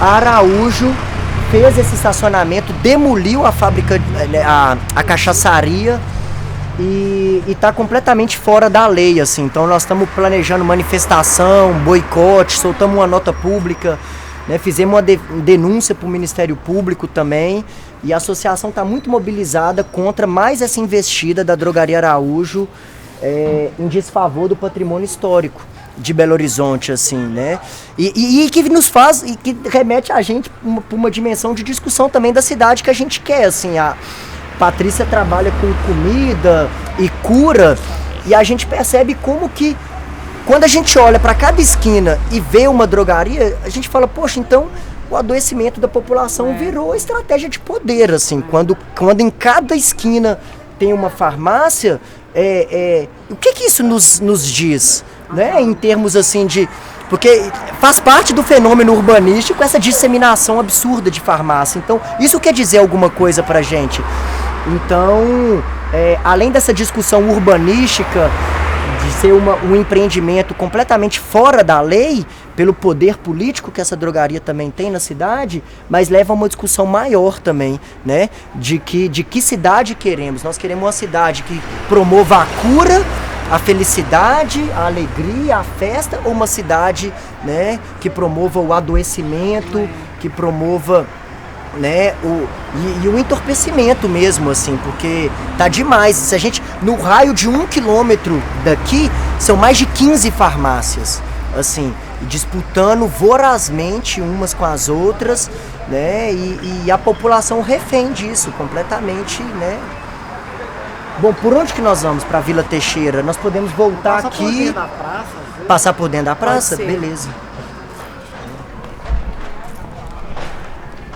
a Araújo fez esse estacionamento, demoliu a fábrica, a cachaçaria e está completamente fora da lei, assim. Então nós estamos planejando manifestação, boicote, soltamos uma nota pública, né, fizemos uma denúncia para o Ministério Público também, e a associação está muito mobilizada contra mais essa investida da Drogaria Araújo em desfavor do patrimônio histórico de Belo Horizonte, assim, né? E que nos faz, e que remete a gente para uma dimensão de discussão também da cidade que a gente quer, assim. A Patrícia trabalha com comida e cura, e a gente percebe como que, quando a gente olha para cada esquina e vê uma drogaria, a gente fala, poxa, então o adoecimento da população virou estratégia de poder, assim. Quando em cada esquina tem uma farmácia, o que isso nos diz? Né, em termos assim de... Porque faz parte do fenômeno urbanístico essa disseminação absurda de farmácia. Então, isso quer dizer alguma coisa pra gente. Então, além dessa discussão urbanística, de ser um empreendimento completamente fora da lei, pelo poder político que essa drogaria também tem na cidade, mas leva a uma discussão maior também, né? De que cidade queremos. Nós queremos uma cidade que promova a cura, a felicidade, a alegria, a festa, ou uma cidade, né, que promova o adoecimento, que promova, né, o entorpecimento mesmo, assim, porque tá demais. Se a gente, no raio de 1 quilômetro daqui, são mais de 15 farmácias, assim, disputando vorazmente umas com as outras, né, e a população refém disso completamente, né. Bom, por onde que nós vamos? Para Vila Teixeira? Nós podemos voltar aqui. Por dentro da praça, passar por dentro da praça? Beleza.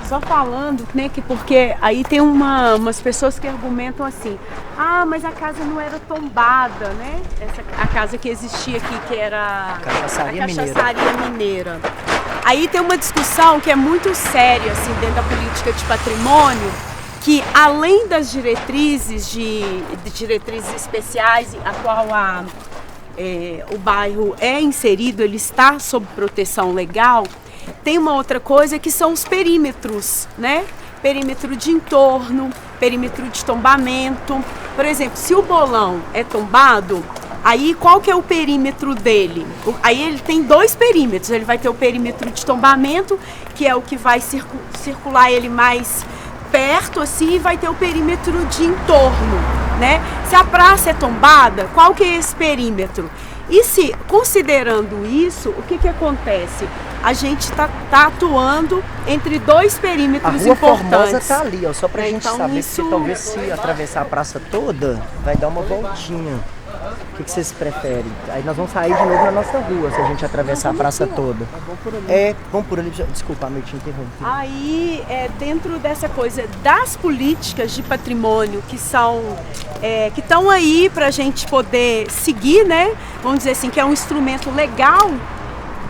Só falando, né, que porque aí tem umas pessoas que argumentam assim, mas a casa não era tombada, né? A casa que existia aqui, que era a Cachaçaria Mineira. Aí tem uma discussão que é muito séria, assim, dentro da política de patrimônio, que além das diretrizes de diretrizes especiais, a qual o bairro é inserido, ele está sob proteção legal, tem uma outra coisa que são os perímetros, né? Perímetro de entorno, perímetro de tombamento. Por exemplo, se o bolão é tombado, aí qual que é o perímetro dele? Aí ele tem 2 perímetros. Ele vai ter o perímetro de tombamento, que é o que vai circular ele mais perto, assim, e vai ter o perímetro de entorno, né? Se a praça é tombada, qual que é esse perímetro? E se, considerando isso, o que acontece? A gente está atuando entre 2 perímetros importantes. A Rua Formosa está ali, ó, só para a gente então, saber, isso... porque talvez se atravessar a praça toda, vai dar uma voltinha. O que vocês preferem? Aí nós vamos sair de novo na nossa rua, se a gente atravessar a praça toda. Vamos por ali. Desculpa, eu te interrompi. Aí, dentro dessa coisa das políticas de patrimônio que são, que estão aí para a gente poder seguir, né? Vamos dizer assim, que é um instrumento legal,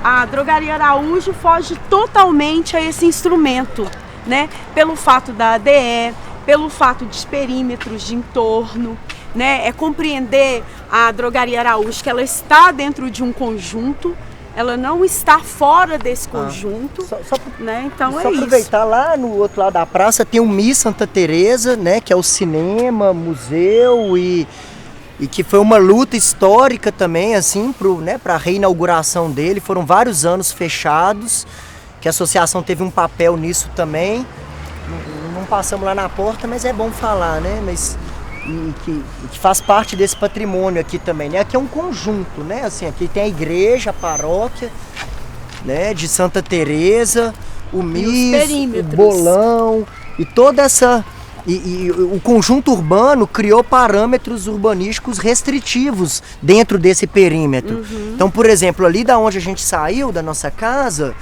a Drogaria Araújo foge totalmente a esse instrumento, né? Pelo fato da ADE, pelo fato de perímetros de entorno, né? É compreender a Drogaria Araújo que ela está dentro de um conjunto, ela não está fora desse conjunto, né? Então só aproveitar lá no outro lado da praça tem o MI Santa Teresa, né? Que é o cinema, museu e que foi uma luta histórica também, assim, para a reinauguração dele. Foram vários anos fechados, que a associação teve um papel nisso também. Não passamos lá na porta, mas é bom falar, né? Mas que faz parte desse patrimônio aqui também, né? Aqui é um conjunto, né? Assim, aqui tem a igreja, a paróquia, né? De Santa Teresa, o MIS, o bolão e toda essa... E o conjunto urbano criou parâmetros urbanísticos restritivos dentro desse perímetro. Uhum. Então, por exemplo, ali da onde a gente saiu, da nossa casa,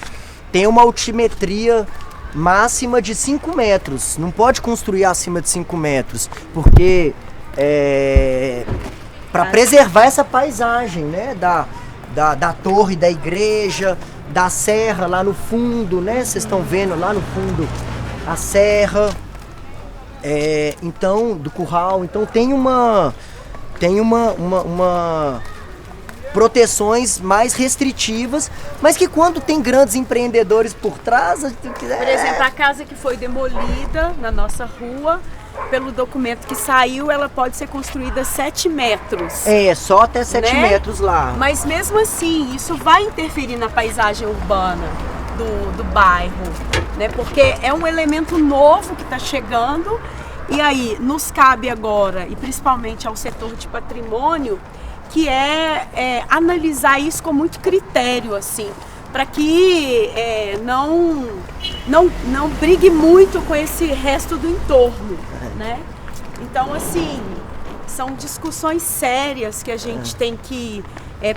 tem uma altimetria máxima de 5 metros. Não pode construir acima de 5 metros, porque para preservar essa paisagem, né, da torre da igreja, da serra lá no fundo, né? Vocês estão vendo lá no fundo a serra. Então, do curral, então tem uma proteções mais restritivas, mas que quando tem grandes empreendedores por trás, por exemplo, a casa que foi demolida na nossa rua, pelo documento que saiu, ela pode ser construída 7 metros. Só até 7 metros lá. Mas mesmo assim, isso vai interferir na paisagem urbana do bairro, né? Porque é um elemento novo que está chegando e aí nos cabe agora, e principalmente ao setor de patrimônio, que analisar isso com muito critério, assim, para que não brigue muito com esse resto do entorno, né? Então, assim, são discussões sérias que a gente tem que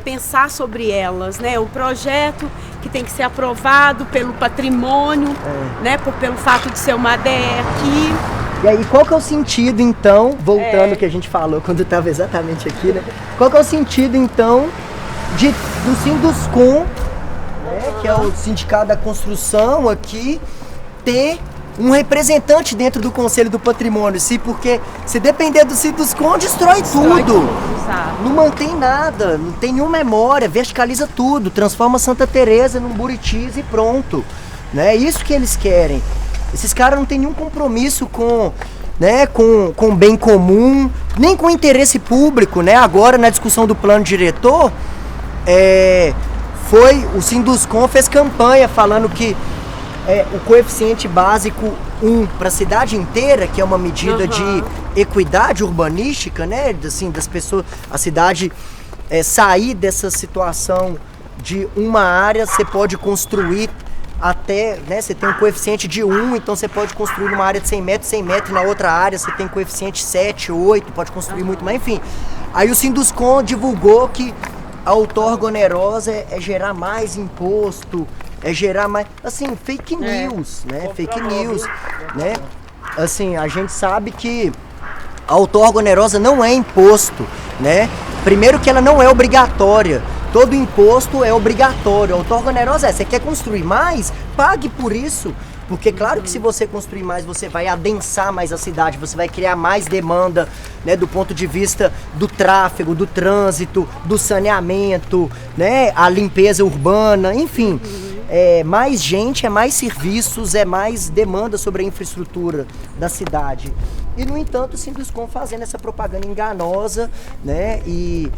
pensar sobre elas, né? O projeto que tem que ser aprovado pelo patrimônio, né? Pelo fato de ser uma ADE aqui. E aí, qual que é o sentido, então, voltando ao que a gente falou quando estava exatamente aqui, né? Qual que é o sentido, então, do Sinduscon, né? Que é o Sindicato da Construção aqui, ter um representante dentro do Conselho do Patrimônio, porque se depender do Sinduscon, destrói tudo. Não mantém nada, não tem nenhuma memória, verticaliza tudo, transforma Santa Teresa num Buritis e pronto. Né? É isso que eles querem. Esses caras não têm nenhum compromisso com o bem comum, nem com o interesse público, né? Agora, na discussão do plano diretor, o Sinduscon fez campanha falando que o coeficiente básico 1 para a cidade inteira, que é uma medida de equidade urbanística, né? Assim, das pessoas, a cidade sair dessa situação de uma área, você pode construir até, né, você tem um coeficiente de 1, então você pode construir numa área de 100 metros, e na outra área você tem coeficiente 7, 8, pode construir muito mais, enfim. Aí o Sinduscon divulgou que a outorga onerosa é gerar mais imposto, é gerar mais, assim, fake news, né? Fake news, né? Assim, a gente sabe que a outorga onerosa não é imposto, né? Primeiro que ela não é obrigatória. Todo imposto é obrigatório. A outorga onerosa você quer construir mais? Pague por isso. Porque claro que se você construir mais, você vai adensar mais a cidade, você vai criar mais demanda, né, do ponto de vista do tráfego, do trânsito, do saneamento, né, a limpeza urbana, enfim. É mais gente, é mais serviços, é mais demanda sobre a infraestrutura da cidade. E, no entanto, o Sinduscon fazendo essa propaganda enganosa, né, e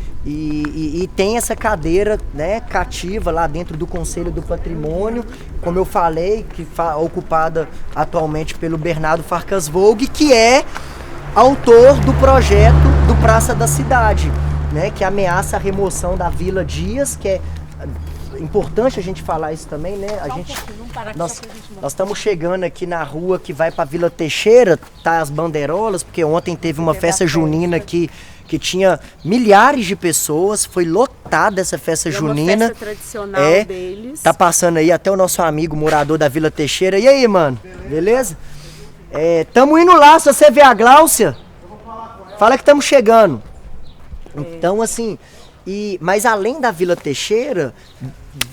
tem essa cadeira, né, cativa lá dentro do Conselho do Patrimônio, como eu falei, que ocupada atualmente pelo Bernardo Farkas Vogue, que é autor do projeto do Praça da Cidade, né, que ameaça a remoção da Vila Dias, que é importante a gente falar isso também, né? Nós estamos chegando aqui na rua que vai para Vila Teixeira, tá as bandeirolas, porque ontem teve uma festa junina aqui que tinha milhares de pessoas, foi lotada essa festa junina. Uma festa tradicional deles. Tá passando aí até o nosso amigo morador da Vila Teixeira. E aí, mano? Beleza? Tamo indo lá, se você ver a Gláucia, fala que estamos chegando. Então, assim, mas além da Vila Teixeira,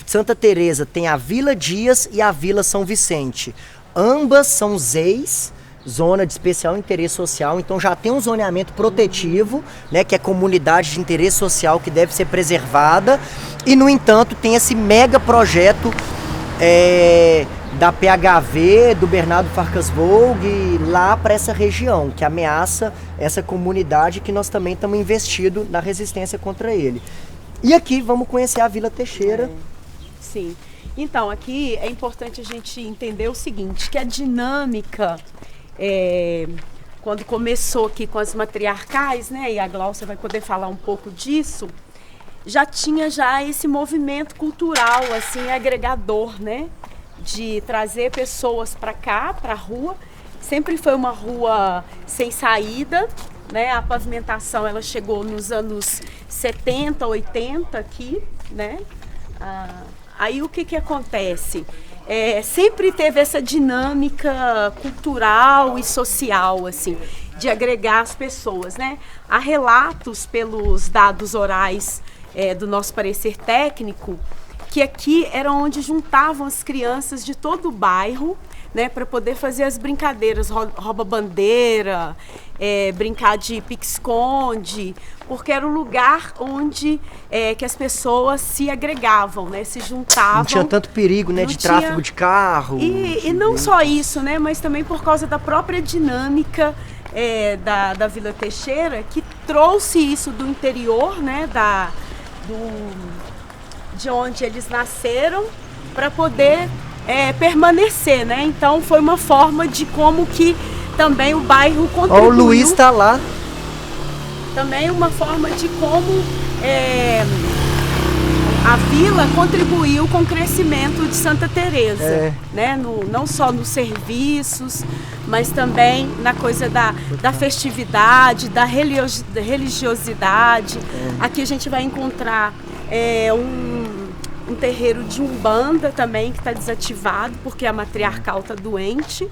Santa Teresa tem a Vila Dias e a Vila São Vicente. Ambas são ZEIs, Zona de Especial Interesse Social, então já tem um zoneamento protetivo, né, que é comunidade de interesse social que deve ser preservada, e no entanto tem esse mega projeto da PHV, do Bernardo Farkas Vogue, lá para essa região, que ameaça essa comunidade que nós também estamos investindo na resistência contra ele. E aqui vamos conhecer a Vila Teixeira. Sim. Então, aqui é importante a gente entender o seguinte, que a dinâmica, quando começou aqui com as matriarcais, né, e a Gláucia vai poder falar um pouco disso, já tinha esse movimento cultural, assim, agregador, né, de trazer pessoas para cá, para a rua. Sempre foi uma rua sem saída, né? A pavimentação ela chegou nos anos 70, 80 aqui, né? Aí o que acontece? Sempre teve essa dinâmica cultural e social, assim, de agregar as pessoas, né? Há relatos pelos dados orais do nosso parecer técnico que aqui era onde juntavam as crianças de todo o bairro, né, para poder fazer as brincadeiras, rouba-bandeira, brincar de pique-esconde, porque era o lugar onde que as pessoas se agregavam, né, se juntavam. Não tinha tanto perigo, né, de tráfego de carro. E não só isso, né, mas também por causa da própria dinâmica da Vila Teixeira, que trouxe isso do interior, né, de onde eles nasceram, para poder permanecer, né? Então foi uma forma de como que também o bairro contribuiu. Ó, o Luiz está lá. Também uma forma de como a vila contribuiu com o crescimento de Santa Teresa, né? Não só nos serviços, mas também na coisa da festividade, da religiosidade. Aqui a gente vai encontrar um terreiro de Umbanda também que está desativado porque a matriarcal está doente,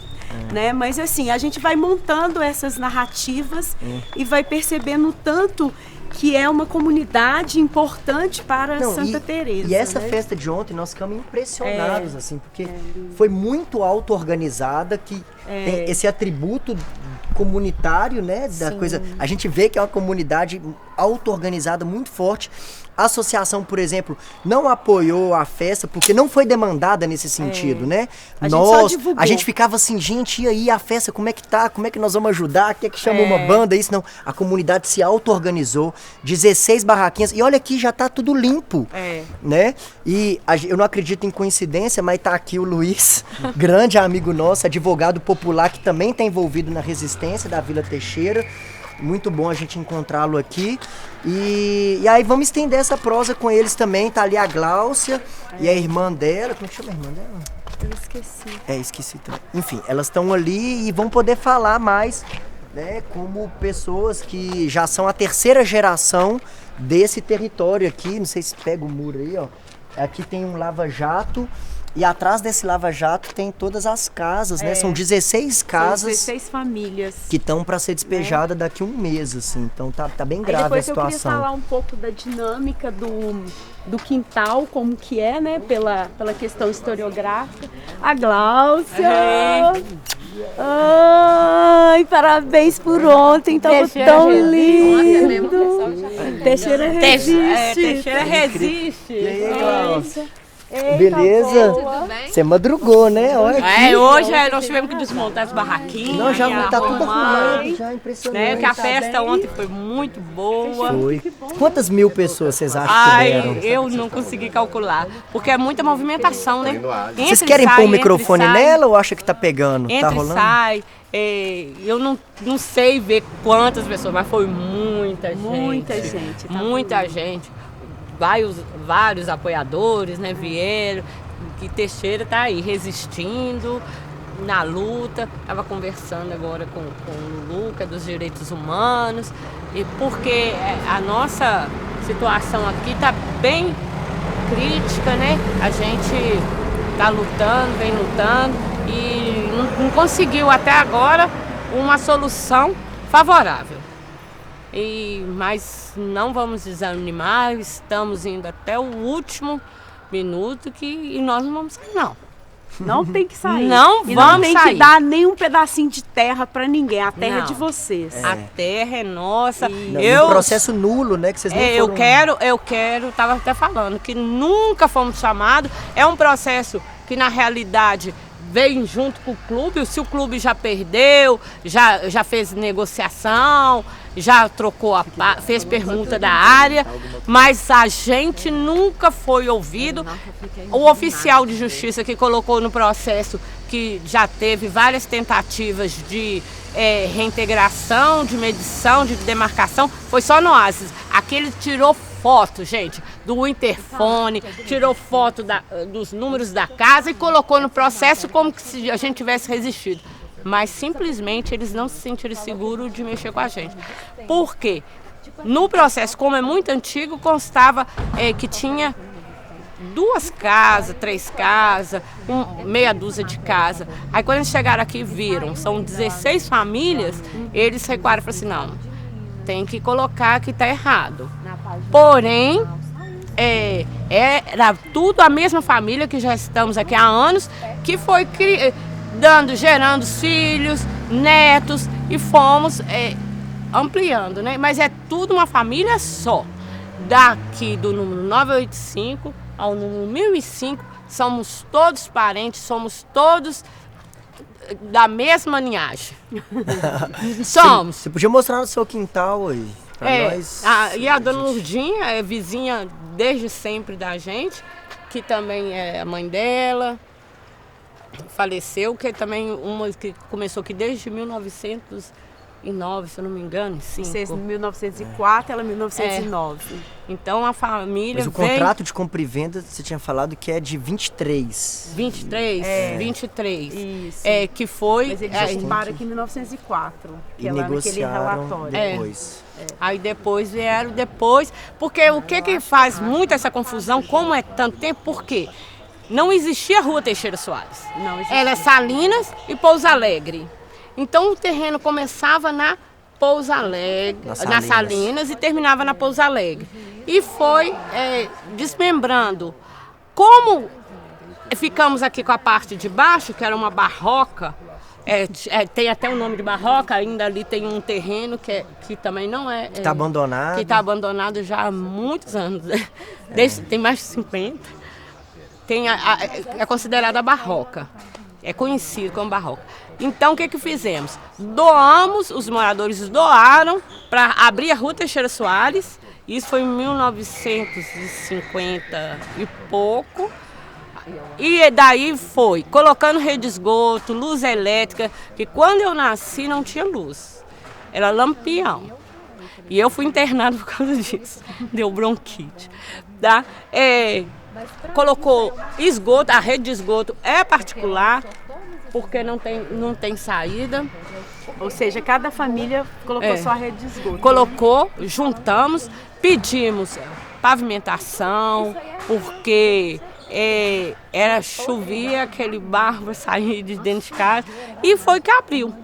né? Mas assim, a gente vai montando essas narrativas e vai percebendo o tanto que é uma comunidade importante para Santa Teresa. E essa né? festa de ontem nós ficamos impressionados, assim, porque foi muito auto-organizada, que tem esse atributo comunitário, né, da coisa. A gente vê que é uma comunidade auto-organizada muito forte. A associação, por exemplo, não apoiou a festa porque não foi demandada nesse sentido, né? A gente ficava assim, gente, e aí a festa, como é que tá? Como é que nós vamos ajudar? Quer que chama uma banda? Isso não. A comunidade se auto-organizou, 16 barraquinhas, e olha aqui, já tá tudo limpo, né? E eu não acredito em coincidência, mas tá aqui o Luiz, grande amigo nosso, advogado popular, que também tá envolvido na resistência da Vila Teixeira. Muito bom a gente encontrá-lo aqui. E aí vamos estender essa prosa com eles também. Tá ali a Gláucia e a irmã dela. Como é que chama a irmã dela? Eu esqueci. Esqueci também. Enfim, elas estão ali e vão poder falar mais, né, como pessoas que já são a terceira geração desse território aqui. Não sei se pega o muro aí, ó. Aqui tem um lava-jato e atrás desse lava-jato tem todas as casas, né? São 16 casas. São 16 famílias. Que estão para ser despejadas daqui a um mês, assim. Então tá bem grave a situação. Depois eu queria falar um pouco da dinâmica do quintal, como que é, né? Pela questão historiográfica. A Gláucia! Ai, parabéns por ontem, tava tão lindo! Teixeira resiste! Teixeira resiste! E aí, Gláucia? Eita, beleza? boa. Você madrugou, né? Olha aqui. Hoje nós tivemos que desmontar as barraquinhas. Não, já tá tudo arrumado, já né? impressionante. Porque a festa ontem foi muito boa. Foi. Quantas mil pessoas vocês acham que deram? Eu não consegui calcular, porque é muita movimentação, né? Vocês querem pôr o microfone nela ou acha que tá pegando? Tá Entra e rolando? sai. Eu não sei ver quantas pessoas, mas foi muita gente. Muita gente. Tá Muita gente. Vários apoiadores, né, vieram, que Teixeira tá aí resistindo na luta. Estava conversando agora com o Luca dos direitos humanos, e porque a nossa situação aqui tá bem crítica, né? A gente tá lutando, vem lutando e não conseguiu até agora uma solução favorável. Mas não vamos desanimar, estamos indo até o último minuto e nós não vamos sair, não. Não tem que sair. Não e vamos não tem sair. que dar nem um pedacinho de terra pra ninguém. A terra é Não. de vocês. A terra é nossa. Um processo nulo, né? Que vocês nem eu foram... quero, tava até falando que nunca fomos chamados. É um processo que na realidade vem junto com o clube. Se o clube já perdeu, já fez negociação, já trocou, fez permuta da área, mas a gente nunca foi ouvido. O oficial de justiça que colocou no processo que já teve várias tentativas de reintegração, de medição, de demarcação, foi só no Oasis. Aquele tirou foto, gente, do interfone, tirou foto dos números da casa e colocou no processo como se a gente tivesse resistido. Mas simplesmente eles não se sentiram seguros de mexer com a gente. Por quê? No processo, como é muito antigo, constava que tinha 2 casas, 3 casas, meia dúzia de casas. Aí quando eles chegaram aqui e viram, são 16 famílias, eles recuaram e falaram assim, não, tem que colocar que está errado. Porém, era tudo a mesma família que já estamos aqui há anos, que foi gerando filhos, netos, e fomos ampliando, né? Mas é tudo uma família só. Daqui do número 985 ao número 1005, somos todos parentes, somos todos da mesma linhagem. Somos. Você podia mostrar no seu quintal aí, pra nós. E a dona Lourdinha é vizinha desde sempre da gente, que também é a mãe dela. Faleceu, que é também uma que começou aqui desde 1909, se eu não me engano, 5. Vocês em 1904, ela em 1909. Então a família Mas o contrato de compra e venda, você tinha falado que é de 23. 23, 23. Isso. Que foi... Mas eles já ocuparam aqui em 1904, que E é lá naquele negociaram relatório. depois. Aí depois vieram, porque o que faz muito essa confusão, como é tanto tempo, por quê? Não existia Rua Teixeira Soares. Não existia. Ela é Salinas e Pouso Alegre. Então o terreno começava na Pouso Alegre, na Salinas e terminava na Pouso Alegre. E foi desmembrando. Como ficamos aqui com a parte de baixo, que era uma barroca, tem até o nome de barroca, ainda ali tem um terreno que também não é... Que está abandonado. Que está abandonado já há muitos anos, tem mais de 50. É considerada barroca, é conhecido como barroca. Então o que fizemos? Os moradores doaram para abrir a Rua Teixeira Soares, isso foi em 1950 e pouco, e daí foi colocando rede de esgoto, luz elétrica, que quando eu nasci não tinha luz, era lampião. E eu fui internada por causa disso, deu bronquite, tá? Colocou esgoto, a rede de esgoto é particular, porque não tem saída. Ou seja, cada família colocou sua rede de esgoto. Colocou, juntamos, pedimos pavimentação, porque chovia, aquele barro saía de dentro de casa, e foi que abriu.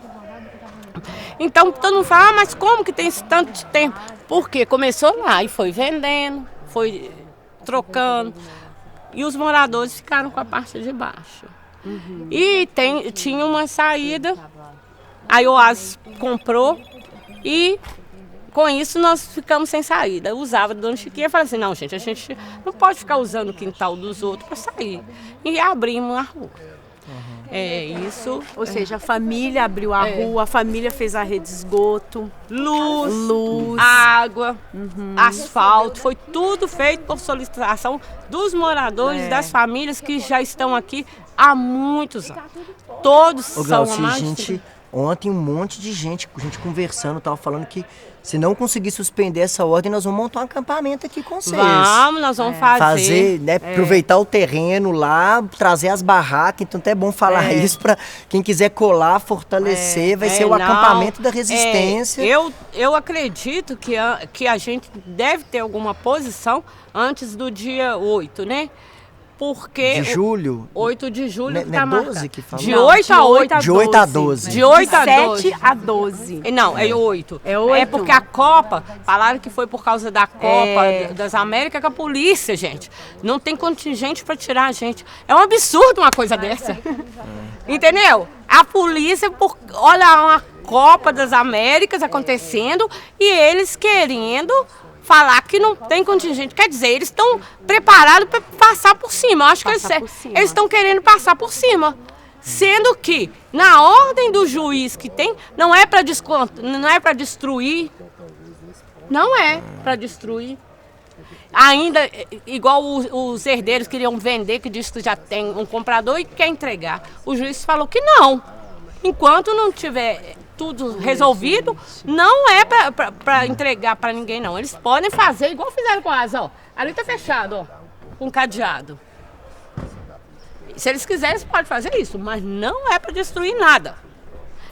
Então todo mundo fala, mas como que tem esse tanto de tempo? Porque começou lá e foi vendendo, foi trocando, e os moradores ficaram com a parte de baixo. E tinha uma saída, a Oasis comprou e com isso nós ficamos sem saída. Eu usava Dona Chiquinha e falei assim, não gente, a gente não pode ficar usando o quintal dos outros para sair. E abrimos a rua. Isso. Ou seja, a família abriu a rua, a família fez a rede de esgoto, luz, água, asfalto, foi tudo feito por solicitação dos moradores, das famílias que já estão aqui há muitos anos. Todos são amantes. Ontem um monte de gente conversando, tava falando que se não conseguir suspender essa ordem, nós vamos montar um acampamento aqui com vocês. Nós vamos fazer. Né, aproveitar o terreno lá, trazer as barracas, então até é bom falar isso para quem quiser colar, fortalecer, vai ser o acampamento da resistência. Eu acredito que a gente deve ter alguma posição antes do dia 8, né? Porque de julho? 8 de julho que tá marcado. 12 que fala? De 8 a 8 a 12. De 8 a 12. De 8 a 12. 7 a 12. Não, é 8. É 8. É porque a Copa, falaram que foi por causa da Copa das Américas com a polícia, gente. Não tem contingente para tirar a gente. É um absurdo uma coisa dessa. Entendeu? A polícia, olha uma Copa das Américas acontecendo e eles querendo falar que não tem contingente. Quer dizer, eles estão preparados para passar por cima. Eu acho que eles estão querendo passar por cima. Sendo que, na ordem do juiz que tem, não é para destruir. Não é para destruir. Ainda, igual os herdeiros queriam vender, que diz que já tem um comprador e quer entregar. O juiz falou que não. Enquanto não tiver tudo resolvido, não é para entregar para ninguém, não. Eles podem fazer igual fizeram com a asa, ó. Ali tá fechado, ó, com cadeado. Se eles quiserem, eles podem fazer isso, mas não é para destruir nada.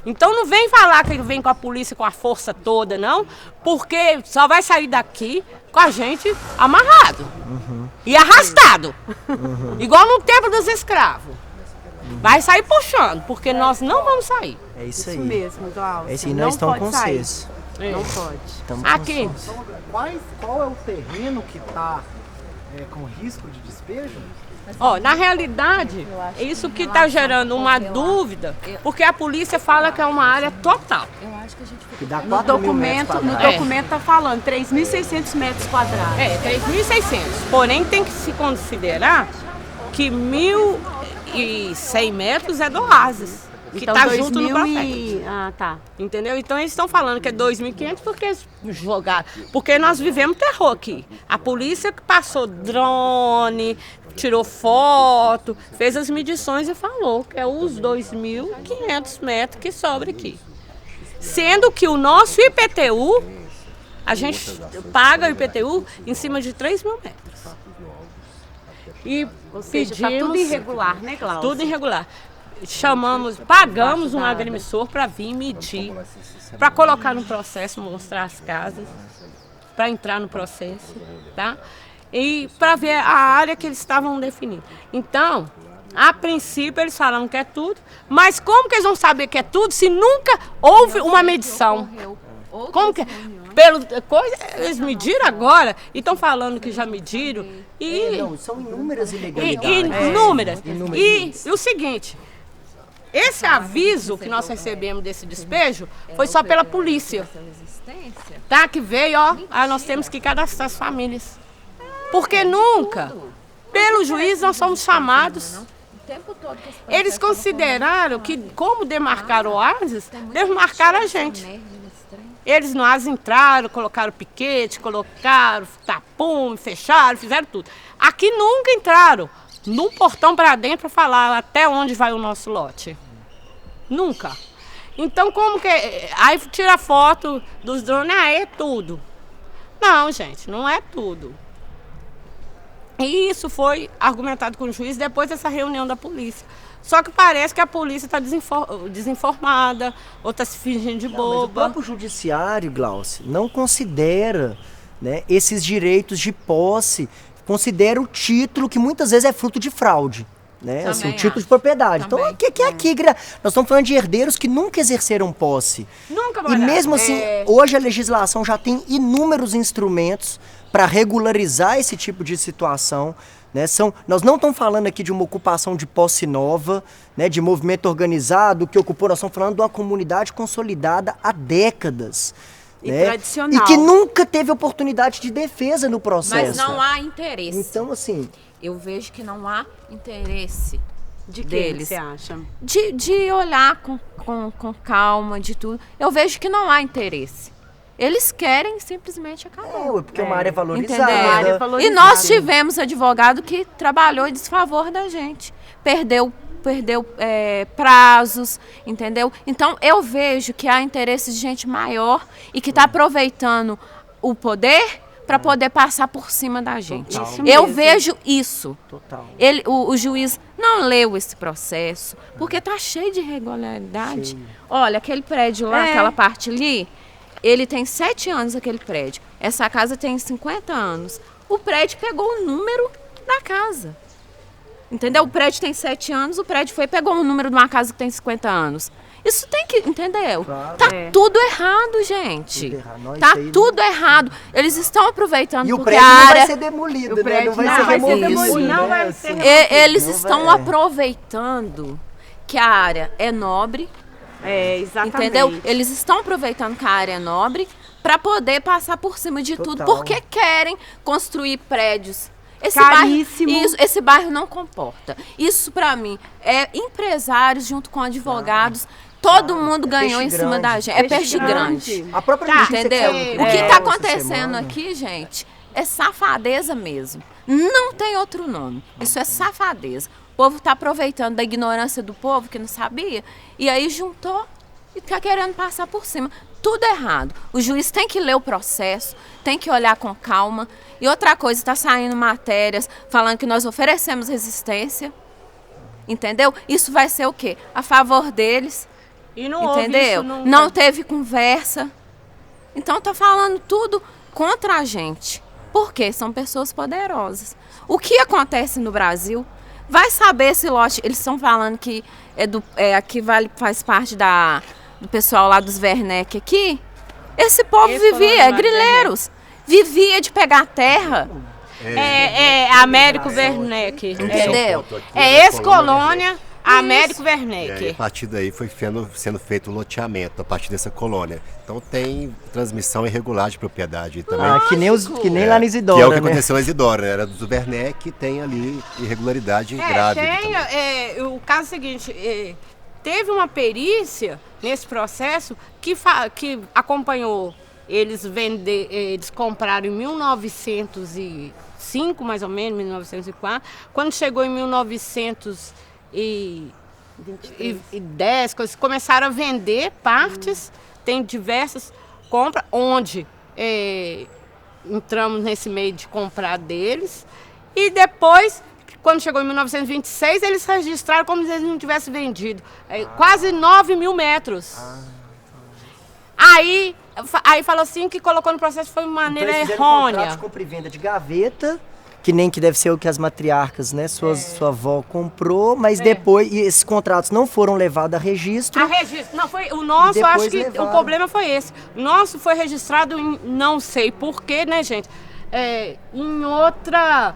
Então não vem falar que ele vem com a polícia com a força toda, não, porque só vai sair daqui com a gente amarrado e arrastado, igual no tempo dos escravos. Vai sair puxando, porque nós não vamos sair. É isso aí. Isso mesmo, Glaucia. É isso aí, nós estamos com vocês. Não pode. Aqui. Qual é o terreno que está com risco de despejo? Ó, na realidade, é isso que está gerando uma dúvida, porque a polícia fala que é uma área total. Que dá No 4 mil metros quadrados. documento está falando 3.600 metros quadrados. 3.600. Porém, tem que se considerar que 1.100 metros é do Oasis, que Então, está junto no projeto. Ah, tá. Entendeu? Então eles estão falando que é 2.500 porque eles jogaram. Porque nós vivemos terror aqui. A polícia que passou drone, tirou foto, fez as medições e falou que é os 2.500 metros que sobra aqui. Sendo que o nosso IPTU, a gente paga o IPTU em cima de 3.000 metros. E Ou seja, pedimos, tá tudo irregular, né, Glaucia? tudo irregular. Pagamos um agrimensor para vir medir, para colocar no processo, mostrar as casas, para entrar no processo, tá? E para ver a área que eles estavam definindo. Então, a princípio eles falaram que é tudo, mas como que eles vão saber que é tudo se nunca houve uma medição? Como que eles mediram agora e estão falando que já mediram e Não, são inúmeras ilegalidades. inúmeras. E o seguinte, esse aviso que nós recebemos desse despejo foi só pela polícia. Tá? Que veio, ó, nós temos que cadastrar as famílias. Porque nunca, pelo juiz, nós somos chamados. Eles consideraram que, como demarcaram o Oasis, demarcaram a gente. Eles no Oasis entraram, colocaram piquete, colocaram tapume, fecharam, fizeram tudo. Aqui nunca entraram num portão para dentro para falar até onde vai o nosso lote. Nunca. Então como que... Aí tira foto dos drones, é tudo. Não, gente, não é tudo. E isso foi argumentado com o juiz depois dessa reunião da polícia. Só que parece que a polícia está desinformada, ou está se fingindo de boba. Mas o próprio judiciário, Glaucia, não considera né, esses direitos de posse, considera o título que muitas vezes é fruto de fraude. Né? Assim, o título de propriedade. Também. Então, o que é aqui? Nós estamos falando de herdeiros que nunca exerceram posse. Nunca E moraram. mesmo assim, hoje a legislação já tem inúmeros instrumentos para regularizar esse tipo de situação. Né? Nós não estamos falando aqui de uma ocupação de posse nova, né? De movimento organizado que ocupou, nós estamos falando de uma comunidade consolidada há décadas. E né? tradicional. E que nunca teve oportunidade de defesa no processo. Mas não há interesse. Então, assim... Eu vejo que não há interesse De que deles. você acha? De olhar com calma, de tudo. Eu vejo que não há interesse. Eles querem simplesmente acabar. Porque é uma área valorizada. Entendeu? Uma área E valorizada. nós tivemos advogado que trabalhou em desfavor da gente. Perdeu prazos, entendeu? Então, eu vejo que há interesse de gente maior e que está aproveitando o poder para poder passar por cima da gente. Isso Eu mesmo. vejo isso. Total. O juiz não leu esse processo, porque tá cheio de irregularidade. Olha, aquele prédio lá, aquela parte ali, ele tem 7 anos, aquele prédio. Essa casa tem 50 anos. O prédio pegou o número da casa. Entendeu? O prédio tem 7 anos, o prédio pegou o número de uma casa que tem 50 anos. Isso tem que, entendeu? Claro. Tá tudo errado, gente. Tudo errado. Não, Tá isso aí tudo errado. Eles estão aproveitando E o porque prédio a não área... vai ser demolido, né? prédio Não vai não ser vai ser removido. demolido, né? não vai Assim, ser Eles Não estão vai- aproveitando que a área é nobre, Exatamente. entendeu? Eles estão aproveitando que a área é nobre para poder passar por cima de tudo, Total. porque querem construir prédios. Caríssimo. Esse bairro não comporta. Isso para mim é empresários junto com advogados. Todo mundo ganhou peixe em cima grande. da gente. É peixe grande. A própria Tá, notícia que Entendeu? saiu no O que Tribunal está essa acontecendo semana, aqui, gente, é safadeza mesmo. Não tem outro nome. Isso é safadeza. O povo está aproveitando da ignorância do povo, que não sabia, e aí juntou e está querendo passar por cima. Tudo errado. O juiz tem que ler o processo, tem que olhar com calma. E outra coisa, está saindo matérias falando que nós oferecemos resistência. Entendeu? Isso vai ser o quê? A favor deles. E não houve Entendeu? isso nunca. Não teve conversa. Então tá falando tudo contra a gente. Por quê? São pessoas poderosas. O que acontece no Brasil? Vai saber esse lote. Eles estão falando que aqui faz parte do pessoal lá dos Werneck aqui. Esse povo vivia, grileiros. Vivia de pegar terra. Américo Werneck. Entendeu? É ex-colônia Américo E aí, Werneck. a partir daí foi sendo feito um loteamento a partir dessa colônia. Então tem transmissão irregular de propriedade também. que nem lá no Isidoro, Que é o que né? aconteceu em Isidoro, né? Era do Werneck, tem ali irregularidade grave. também. O caso é o seguinte, teve uma perícia nesse processo que acompanhou eles compraram em 1905, mais ou menos, 1904. Quando chegou em 1910, começaram a vender partes, tem diversas compras, onde entramos nesse meio de comprar deles. E depois, quando chegou em 1926, eles registraram como se eles não tivessem vendido. Quase 9 mil metros. Aí falou assim que colocou no processo foi de maneira Então, eles fizeram um contrato errônea. de compra e venda de gaveta, que deve ser o que as matriarcas, né? Sua avó comprou, mas depois esses contratos não foram levados a registro. A registro, não foi o nosso, Depois acho que levaram. o problema foi esse. O nosso foi registrado em não sei porquê, né, gente? Em outra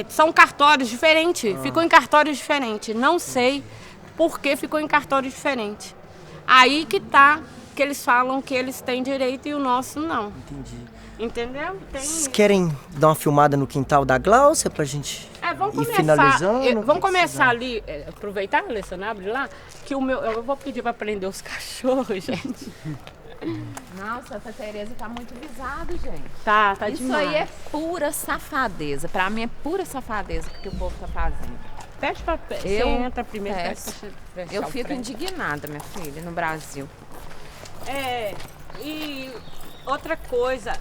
são cartórios diferentes, ficou em cartórios diferentes. Não sei por que ficou em cartório diferente. Aí que eles falam que eles têm direito e o nosso não. Entendi. Entendeu? Vocês querem dar uma filmada no quintal da Gláucia pra gente Vamos ir começar, finalizando? vamos começar ali, aproveitar, Alessandra, abre lá, que eu vou pedir para prender os cachorros, gente. Nossa, essa Tereza tá muito visada, gente. Tá Isso demais. aí é pura safadeza. Pra mim é pura safadeza que o povo tá fazendo. Pede pra você Eu entra primeiro. peço. pede pra você Eu fechar o fico frente. indignada, minha filha, no Brasil. E outra coisa,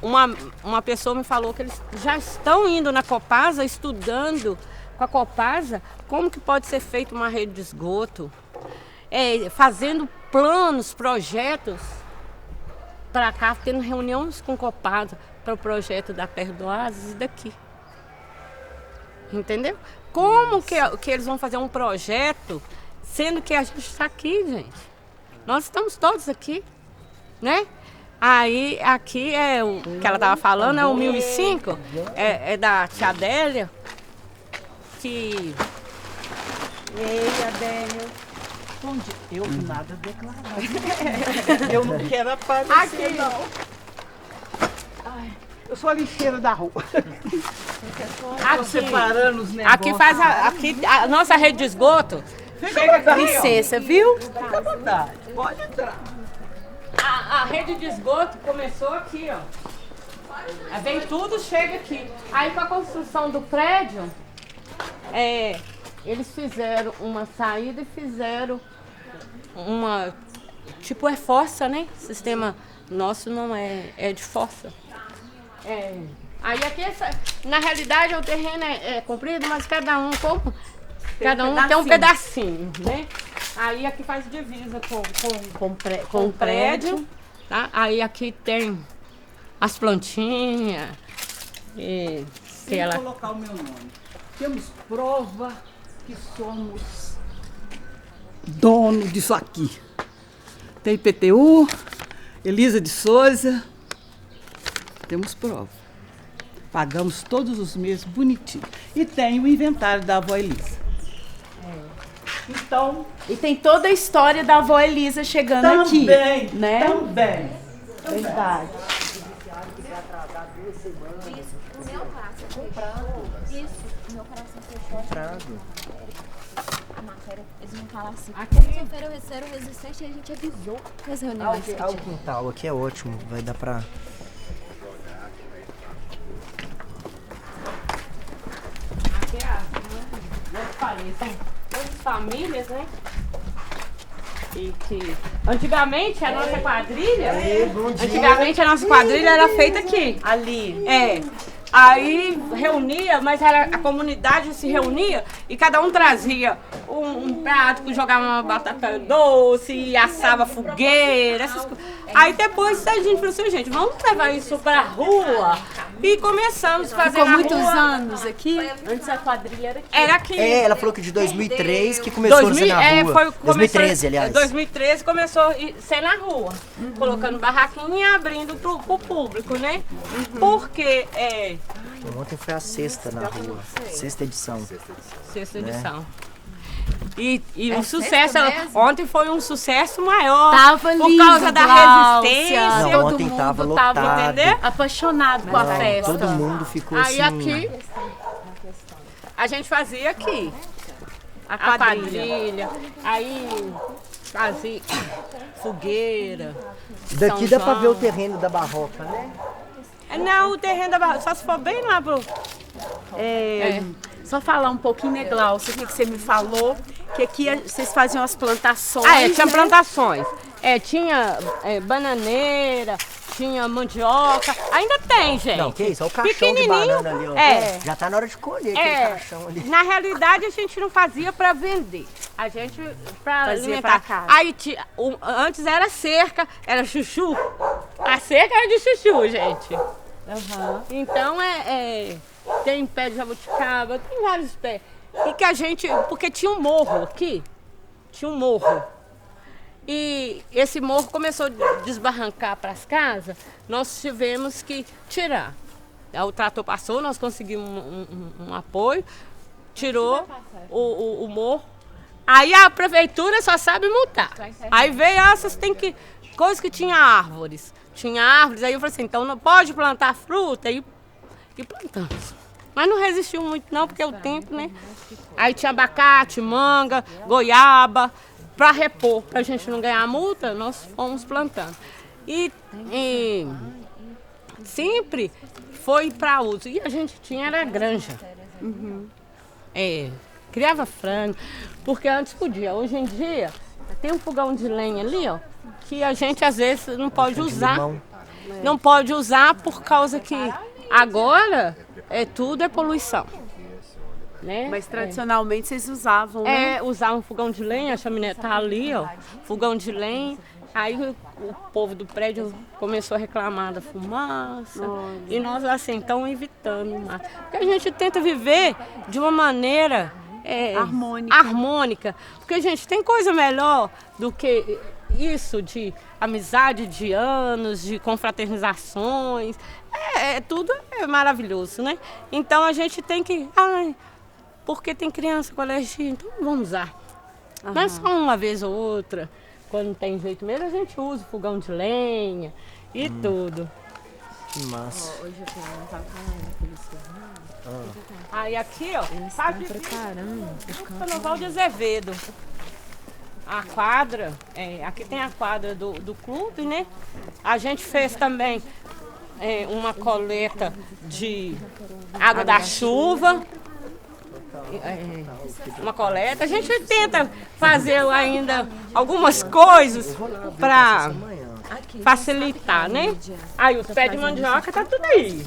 uma pessoa me falou que eles já estão indo na Copasa, estudando com a Copasa como que pode ser feita uma rede de esgoto, fazendo planos, projetos para cá, tendo reuniões com o Copasa para o projeto da Terra do Oásis daqui. Entendeu? Como que eles vão fazer um projeto, sendo que a gente está aqui, gente? Nós estamos todos aqui, né? Aí, aqui é o que ela estava falando, é o 1005, é da tia Adélia, que... Ei, Adélio. Bom dia. Eu nada declarado. Eu não quero aparecer, Aqui. não. Ai, eu sou a lixeira da rua. Tô separando os negócios. Aqui faz a nossa rede de esgoto. Licença, viu? Fica à vontade, pode entrar. A rede de esgoto começou aqui, ó. Aí vem tudo, chega aqui. Aí com a construção do prédio, eles fizeram uma saída e fizeram uma... Tipo, é fossa, né? O sistema nosso não é de fossa. Aí aqui, na realidade, o terreno é comprido, mas cada um tem um pedacinho, né? Aí aqui faz divisa com o prédio, tá? Aí aqui tem as plantinhas. Sem colocar o meu nome. Temos prova que somos dono disso aqui. Tem IPTU, Elisa de Souza. Temos prova. Pagamos todos os meses bonitinho. E tem o inventário da avó Elisa. Então, E tem toda a história da avó Elisa chegando aqui, né? Também. Verdade. O meu coração fechou. Isso, o meu coração fechou. A matéria, eles vão falar assim. Terça-feira eu recebo resistente e a gente avisou que as reuniões iam O quintal aqui é ótimo, vai dar pra... Aqui eu falei, são todas famílias, né? E que antigamente a nossa quadrilha, era feita aqui. Ali. Aí reunia, mas a comunidade se reunia e cada um trazia um prato que jogava uma batata doce e assava fogueira, essas coisas. Aí depois a gente falou assim, gente, vamos levar isso pra rua. E começamos a fazer Ficou na muitos rua. anos aqui. Antes a quadrilha era aqui. Era aqui. ela falou que de 2003 que começou a ser na rua. 2013, aliás. 2013 começou a ser na rua, colocando barraquinha e abrindo pro público, né? Porque Ontem foi a sexta na rua, sexta edição. sexta edição. E o É sucesso, sexta mesmo? ontem foi um sucesso maior. Tava por lindo, causa da Gláucia. resistência. Não, ontem tava lotado. entendeu? Apaixonado com a festa. Todo mundo ficou Aí assim... aqui, a gente fazia aqui. A A quadrilha. quadrilha. Aí fazia fogueira. Daqui São dá pra ver o João. terreno da barroca, né? Não, o terreno da barra, só se for bem lá pro... Só falar um pouquinho, né, Gláucia, o que você me falou, que aqui vocês faziam as plantações. tinha né? plantações. Tinha bananeira, tinha mandioca. Ainda tem, gente. Não, que isso? Olha o caixão de Pequenininho. banana ali, ó. Já tá na hora de colher aquele caixão ali. Na realidade, a gente não fazia para vender. A gente para Fazia alimentar. pra casa. Aí antes era cerca, era chuchu. A cerca era de chuchu, gente. Então tem pé de jabuticaba, tem vários pés. E que a gente, porque tinha um morro aqui, tinha um morro. E esse morro começou a desbarrancar para as casas, nós tivemos que tirar. Aí o trator passou, nós conseguimos um apoio, tirou o morro. Aí a prefeitura só sabe multar. Aí veio essas, coisas que tinha árvores. Tinha árvores, aí eu falei assim, então não pode plantar fruta e plantamos. Mas não resistiu muito não, porque o tempo, né? Aí tinha abacate, manga, goiaba, para repor, para a gente não ganhar multa, nós fomos plantando. E sempre foi para uso. E a gente era granja. Criava frango, porque antes podia. Hoje em dia, tem um fogão de lenha ali, ó, que a gente às vezes não pode usar. Não pode usar por causa que agora tudo é poluição. Né? Mas tradicionalmente vocês usavam, né? Usar um fogão de lenha, a chaminé tá ali, ó. Fogão de lenha. Aí o povo do prédio começou a reclamar da fumaça. E nós, assim, estamos evitando mais. Porque a gente tenta viver de uma maneira harmônica. Porque, gente, tem coisa melhor do que isso de amizade de anos, de confraternizações. Tudo é maravilhoso, né? Então a gente tem que... porque tem criança com alergia, então vamos usar. Não é só uma vez ou outra. Quando não tem jeito mesmo, a gente usa fogão de lenha e tudo. Que massa. Hoje eu tenho um Aí aqui, ó, tá preparando Sandoval de Azevedo. A quadra, aqui tem a quadra do clube, né? A gente fez também uma coleta de água da chuva. Uma coleta. A gente tenta fazer ainda algumas coisas para facilitar, né? Aí os pés de mandioca tá tudo aí.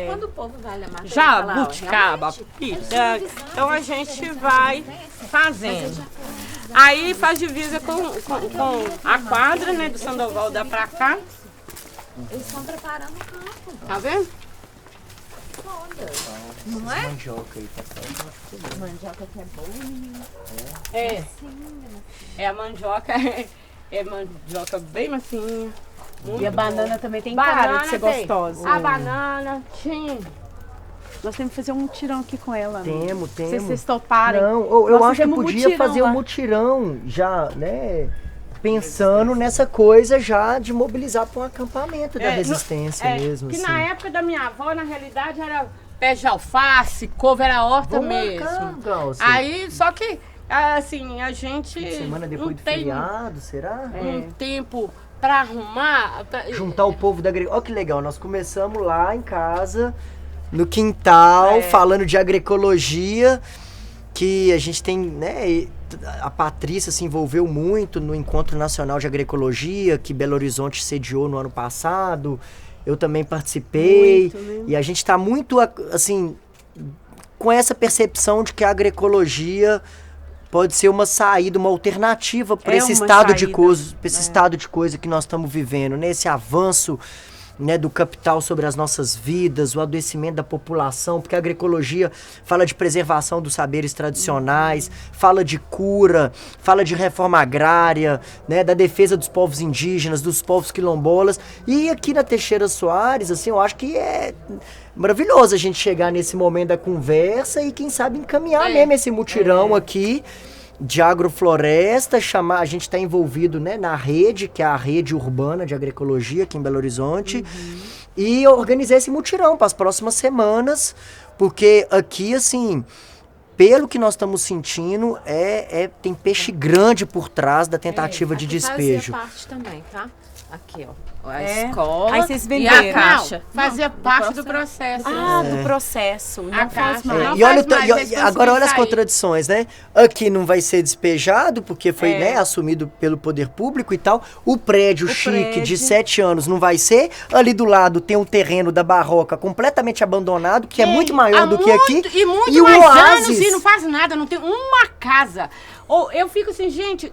Quando o povo vai lá, Jabuticaba, pitanga. Então a gente vai fazendo. Aí faz divisa com a quadra, né, do Sandoval, dá pra cá. Eles estão preparando o campo. Tá vendo? Não é? Mandioca aí, Mandioca que é boa, menina. A mandioca é mandioca bem macinha. E a banana também tem cara de ser gostosa. A banana, sim. Nós temos que fazer um mutirão aqui com ela. Temos. Se vocês toparem. Não, eu nós acho que podia fazer um mutirão já, né? Pensando nessa coisa já de mobilizar para um acampamento da resistência mesmo. Que assim. na época da minha avó, na realidade, era pé de alface, couve, era horta Vamos mesmo. marcar, Glaucia. Aí, só que, assim, a gente Semana depois não do tem feriado, será? um tempo para arrumar. Juntar o povo da agricultura. Olha que legal, nós começamos lá em casa, no quintal, falando de agroecologia, que a gente tem, né, a Patrícia se envolveu muito no Encontro Nacional de Agroecologia, que Belo Horizonte sediou no ano passado, eu também participei, e a gente está muito, assim, com essa percepção de que a agroecologia pode ser uma saída, uma alternativa para esse estado de coisa, estado de coisa que nós estamos vivendo, né? Esse avanço, né, do capital sobre as nossas vidas, o adoecimento da população, porque a agroecologia fala de preservação dos saberes tradicionais, fala de cura, fala de reforma agrária, né, da defesa dos povos indígenas, dos povos quilombolas. E aqui na Teixeira Soares, assim, eu acho que é maravilhoso a gente chegar nesse momento da conversa e, quem sabe, encaminhar mesmo esse mutirão aqui de agrofloresta, a gente está envolvido, né, na rede, que é a rede urbana de agroecologia aqui em Belo Horizonte, e organizei esse mutirão para as próximas semanas, porque aqui, assim, pelo que nós estamos sentindo, tem peixe grande por trás da tentativa de despejo. Fazia parte também, tá? Aqui, ó. A escola aí vocês e venderam. a caixa. Fazia parte do processo. Do processo. Não faz mais. E olha, agora olha as contradições, né? Aqui não vai ser despejado, porque foi, né, assumido pelo poder público e tal. O prédio chique de 7 anos não vai ser. Ali do lado tem um terreno da Barroca completamente abandonado, que é muito maior do que aqui. E muito e mais o anos Oasis, e não faz nada, não tem uma casa. Ou eu fico assim, gente,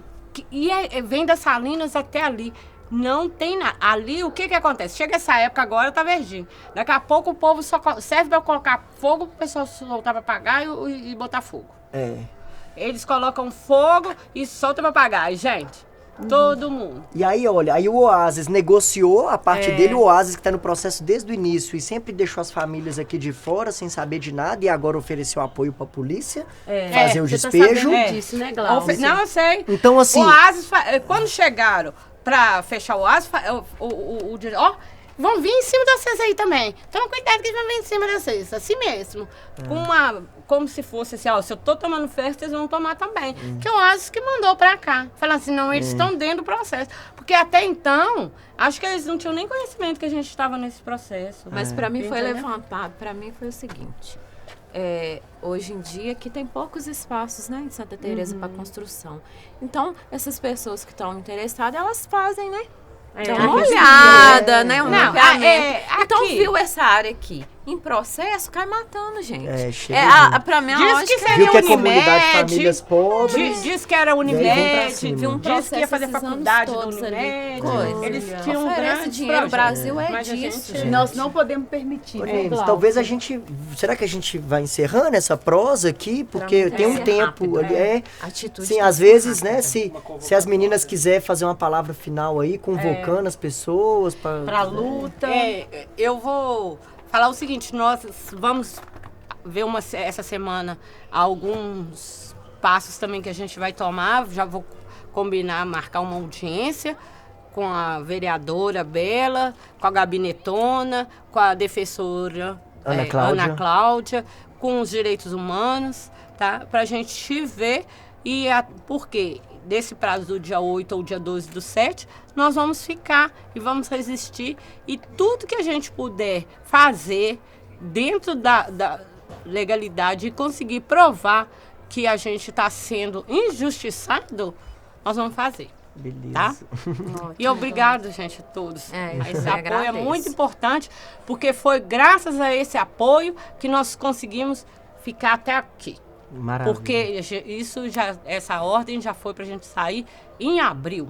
vem das Salinas até ali. Não tem nada. Ali, o que acontece? Chega essa época agora, tá verdinho. Daqui a pouco o povo só serve pra colocar fogo, o pessoal soltar pra apagar e botar fogo. Eles colocam fogo e soltam pra apagar. Gente, todo mundo. E aí, olha, aí o Oasis negociou a parte dele, o Oasis que tá no processo desde o início e sempre deixou as famílias aqui de fora sem saber de nada e agora ofereceu apoio pra polícia fazer o despejo. Tá disso, né, Glaucia? Não, eu sei. Então, assim... O Oasis, quando chegaram pra fechar o Oasis, vão vir em cima de vocês aí também. Toma cuidado que eles vão vir em cima de vocês, assim mesmo. Como se fosse assim, ó, se eu tô tomando festa, eles vão tomar também. Que o Oasis que mandou pra cá. Falando assim, não, eles estão dentro do processo. Porque até então, acho que eles não tinham nem conhecimento que a gente estava nesse processo. Mas pra mim foi levantado, pra mim foi o seguinte... hoje em dia que tem poucos espaços, né, em Santa Teresa para construção. Então, essas pessoas que estão interessadas, elas fazem, né? Dão uma olhada, né? Um mapeamento. Então, viu essa área aqui. em processo, cai matando, gente. Chega Pra mim, a Diz lógica que seria viu que é Unimed, comunidade de famílias pobres. Diz que era vem pra Unimed, cima. de um diz que ia processo fazer esses anos faculdade da todos Unimed. Coisa. Eles tinham Oferece grandes dinheiro, o projetos. Brasil é Mas a disso, gente- gente. Nós não podemos permitir. Nemes, talvez a gente... Será que a gente vai encerrando essa prosa aqui? Porque tem um ser tempo rápido, ali. Atitude Sim, tem às que ser vezes, rápida. né? Se as meninas quiserem fazer uma palavra final aí, convocando as pessoas Pra luta. Eu vou falar o seguinte, nós vamos ver essa semana alguns passos também que a gente vai tomar. Já vou combinar, marcar uma audiência com a vereadora Bela, com a gabinetona, com a defensora Ana Cláudia, com os direitos humanos, tá? Pra gente ver por quê? Desse prazo do dia 8 ao dia 12/7, nós vamos ficar e vamos resistir. E tudo que a gente puder fazer dentro da legalidade e conseguir provar que a gente está sendo injustiçado, nós vamos fazer. Beleza. Tá? E obrigado, gente, a todos. Esse apoio é muito importante, porque foi graças a esse apoio que nós conseguimos ficar até aqui. Maravilha. Porque essa ordem já foi para a gente sair em abril.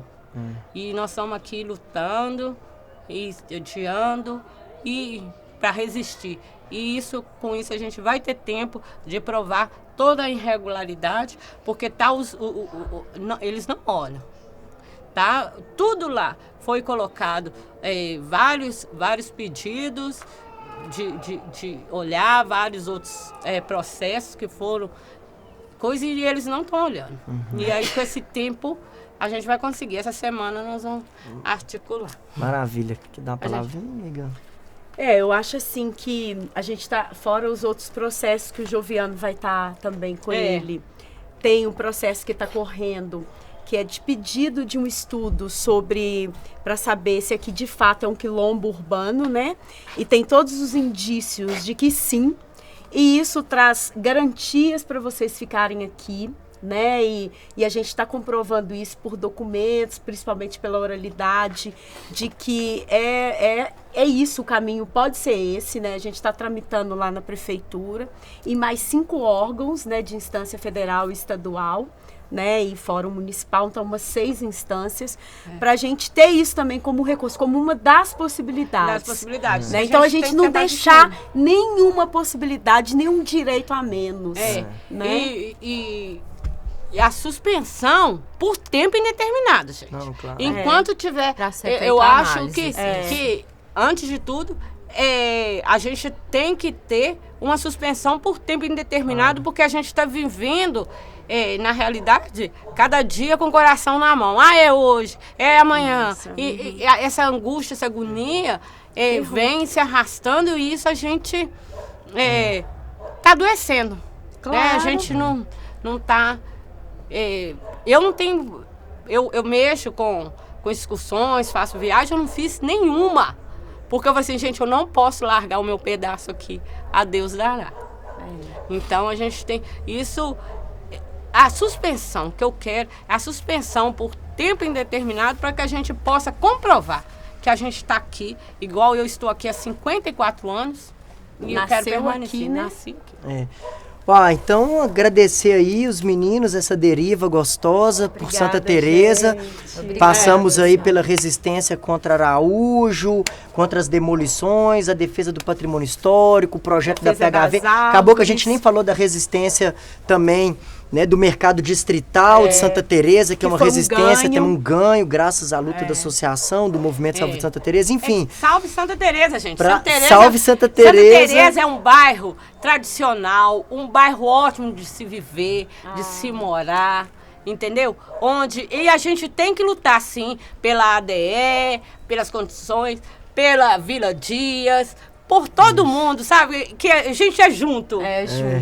E nós estamos aqui lutando e adiando e para resistir. E com isso a gente vai ter tempo de provar toda a irregularidade, porque eles não olham. Tá? Tudo lá foi colocado, vários pedidos de olhar, vários outros processos que foram coisas e eles não estão olhando. E aí com esse tempo a gente vai conseguir. Essa semana nós vamos articular. Maravilha. Quer dar uma palavrinha, amiga? Eu acho assim que a gente está, fora os outros processos que o Joviano vai estar também com ele, tem um processo que está correndo, que é de pedido de um estudo para saber se aqui de fato é um quilombo urbano, né? E tem todos os indícios de que sim, e isso traz garantias para vocês ficarem aqui, né? E a gente está comprovando isso por documentos, principalmente pela oralidade, de que é isso, o caminho pode ser esse, né? A gente está tramitando lá na prefeitura, e mais 5 órgãos, né, de instância federal e estadual, né, e fórum municipal, então umas 6 instâncias, para a gente ter isso também como recurso, como uma das possibilidades. Né? Então a gente não deixar nenhuma possibilidade, nenhum direito a menos. Né? E a suspensão por tempo indeterminado, gente. Não, claro. Enquanto tiver... Eu acho que, antes de tudo, a gente tem que ter uma suspensão por tempo indeterminado, porque a gente está vivendo... na realidade, cada dia com o coração na mão. É hoje, é amanhã. E essa angústia, essa agonia vem se arrastando e isso a gente tá adoecendo. Claro. Né? A gente não tá... eu não tenho... Eu mexo com excursões, faço viagem, eu não fiz nenhuma. Porque eu falei assim, gente, eu não posso largar o meu pedaço aqui. A Deus dará. Então, a gente tem... Isso... A suspensão que eu quero é a suspensão por tempo indeterminado para que a gente possa comprovar que a gente está aqui, igual eu estou aqui há 54 anos e eu quero permanecer. Aqui, né? Nasci aqui. Então agradecer aí os meninos, essa deriva gostosa por Santa Teresa. Passamos aí pela resistência contra Araújo, contra as demolições, a defesa do patrimônio histórico, o projeto da PHV. Acabou que a gente nem falou da resistência também, né, do mercado distrital de Santa Teresa, que é uma resistência, tem um ganho graças à luta da associação, do movimento Salve Santa Teresa, enfim. Salve Santa Teresa, gente. Salve Santa Teresa. Santa Teresa é um bairro tradicional, um bairro ótimo de se viver, de se morar, entendeu? E a gente tem que lutar, sim, pela ADE, pelas condições, pela Vila Dias, por todo mundo, sabe? Que a gente é junto.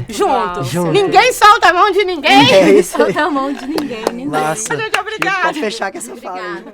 Junto. Ninguém solta a mão de ninguém. É isso aí. Solta a mão de ninguém. Massa. Gente, obrigada. Pode fechar com essa fala aí.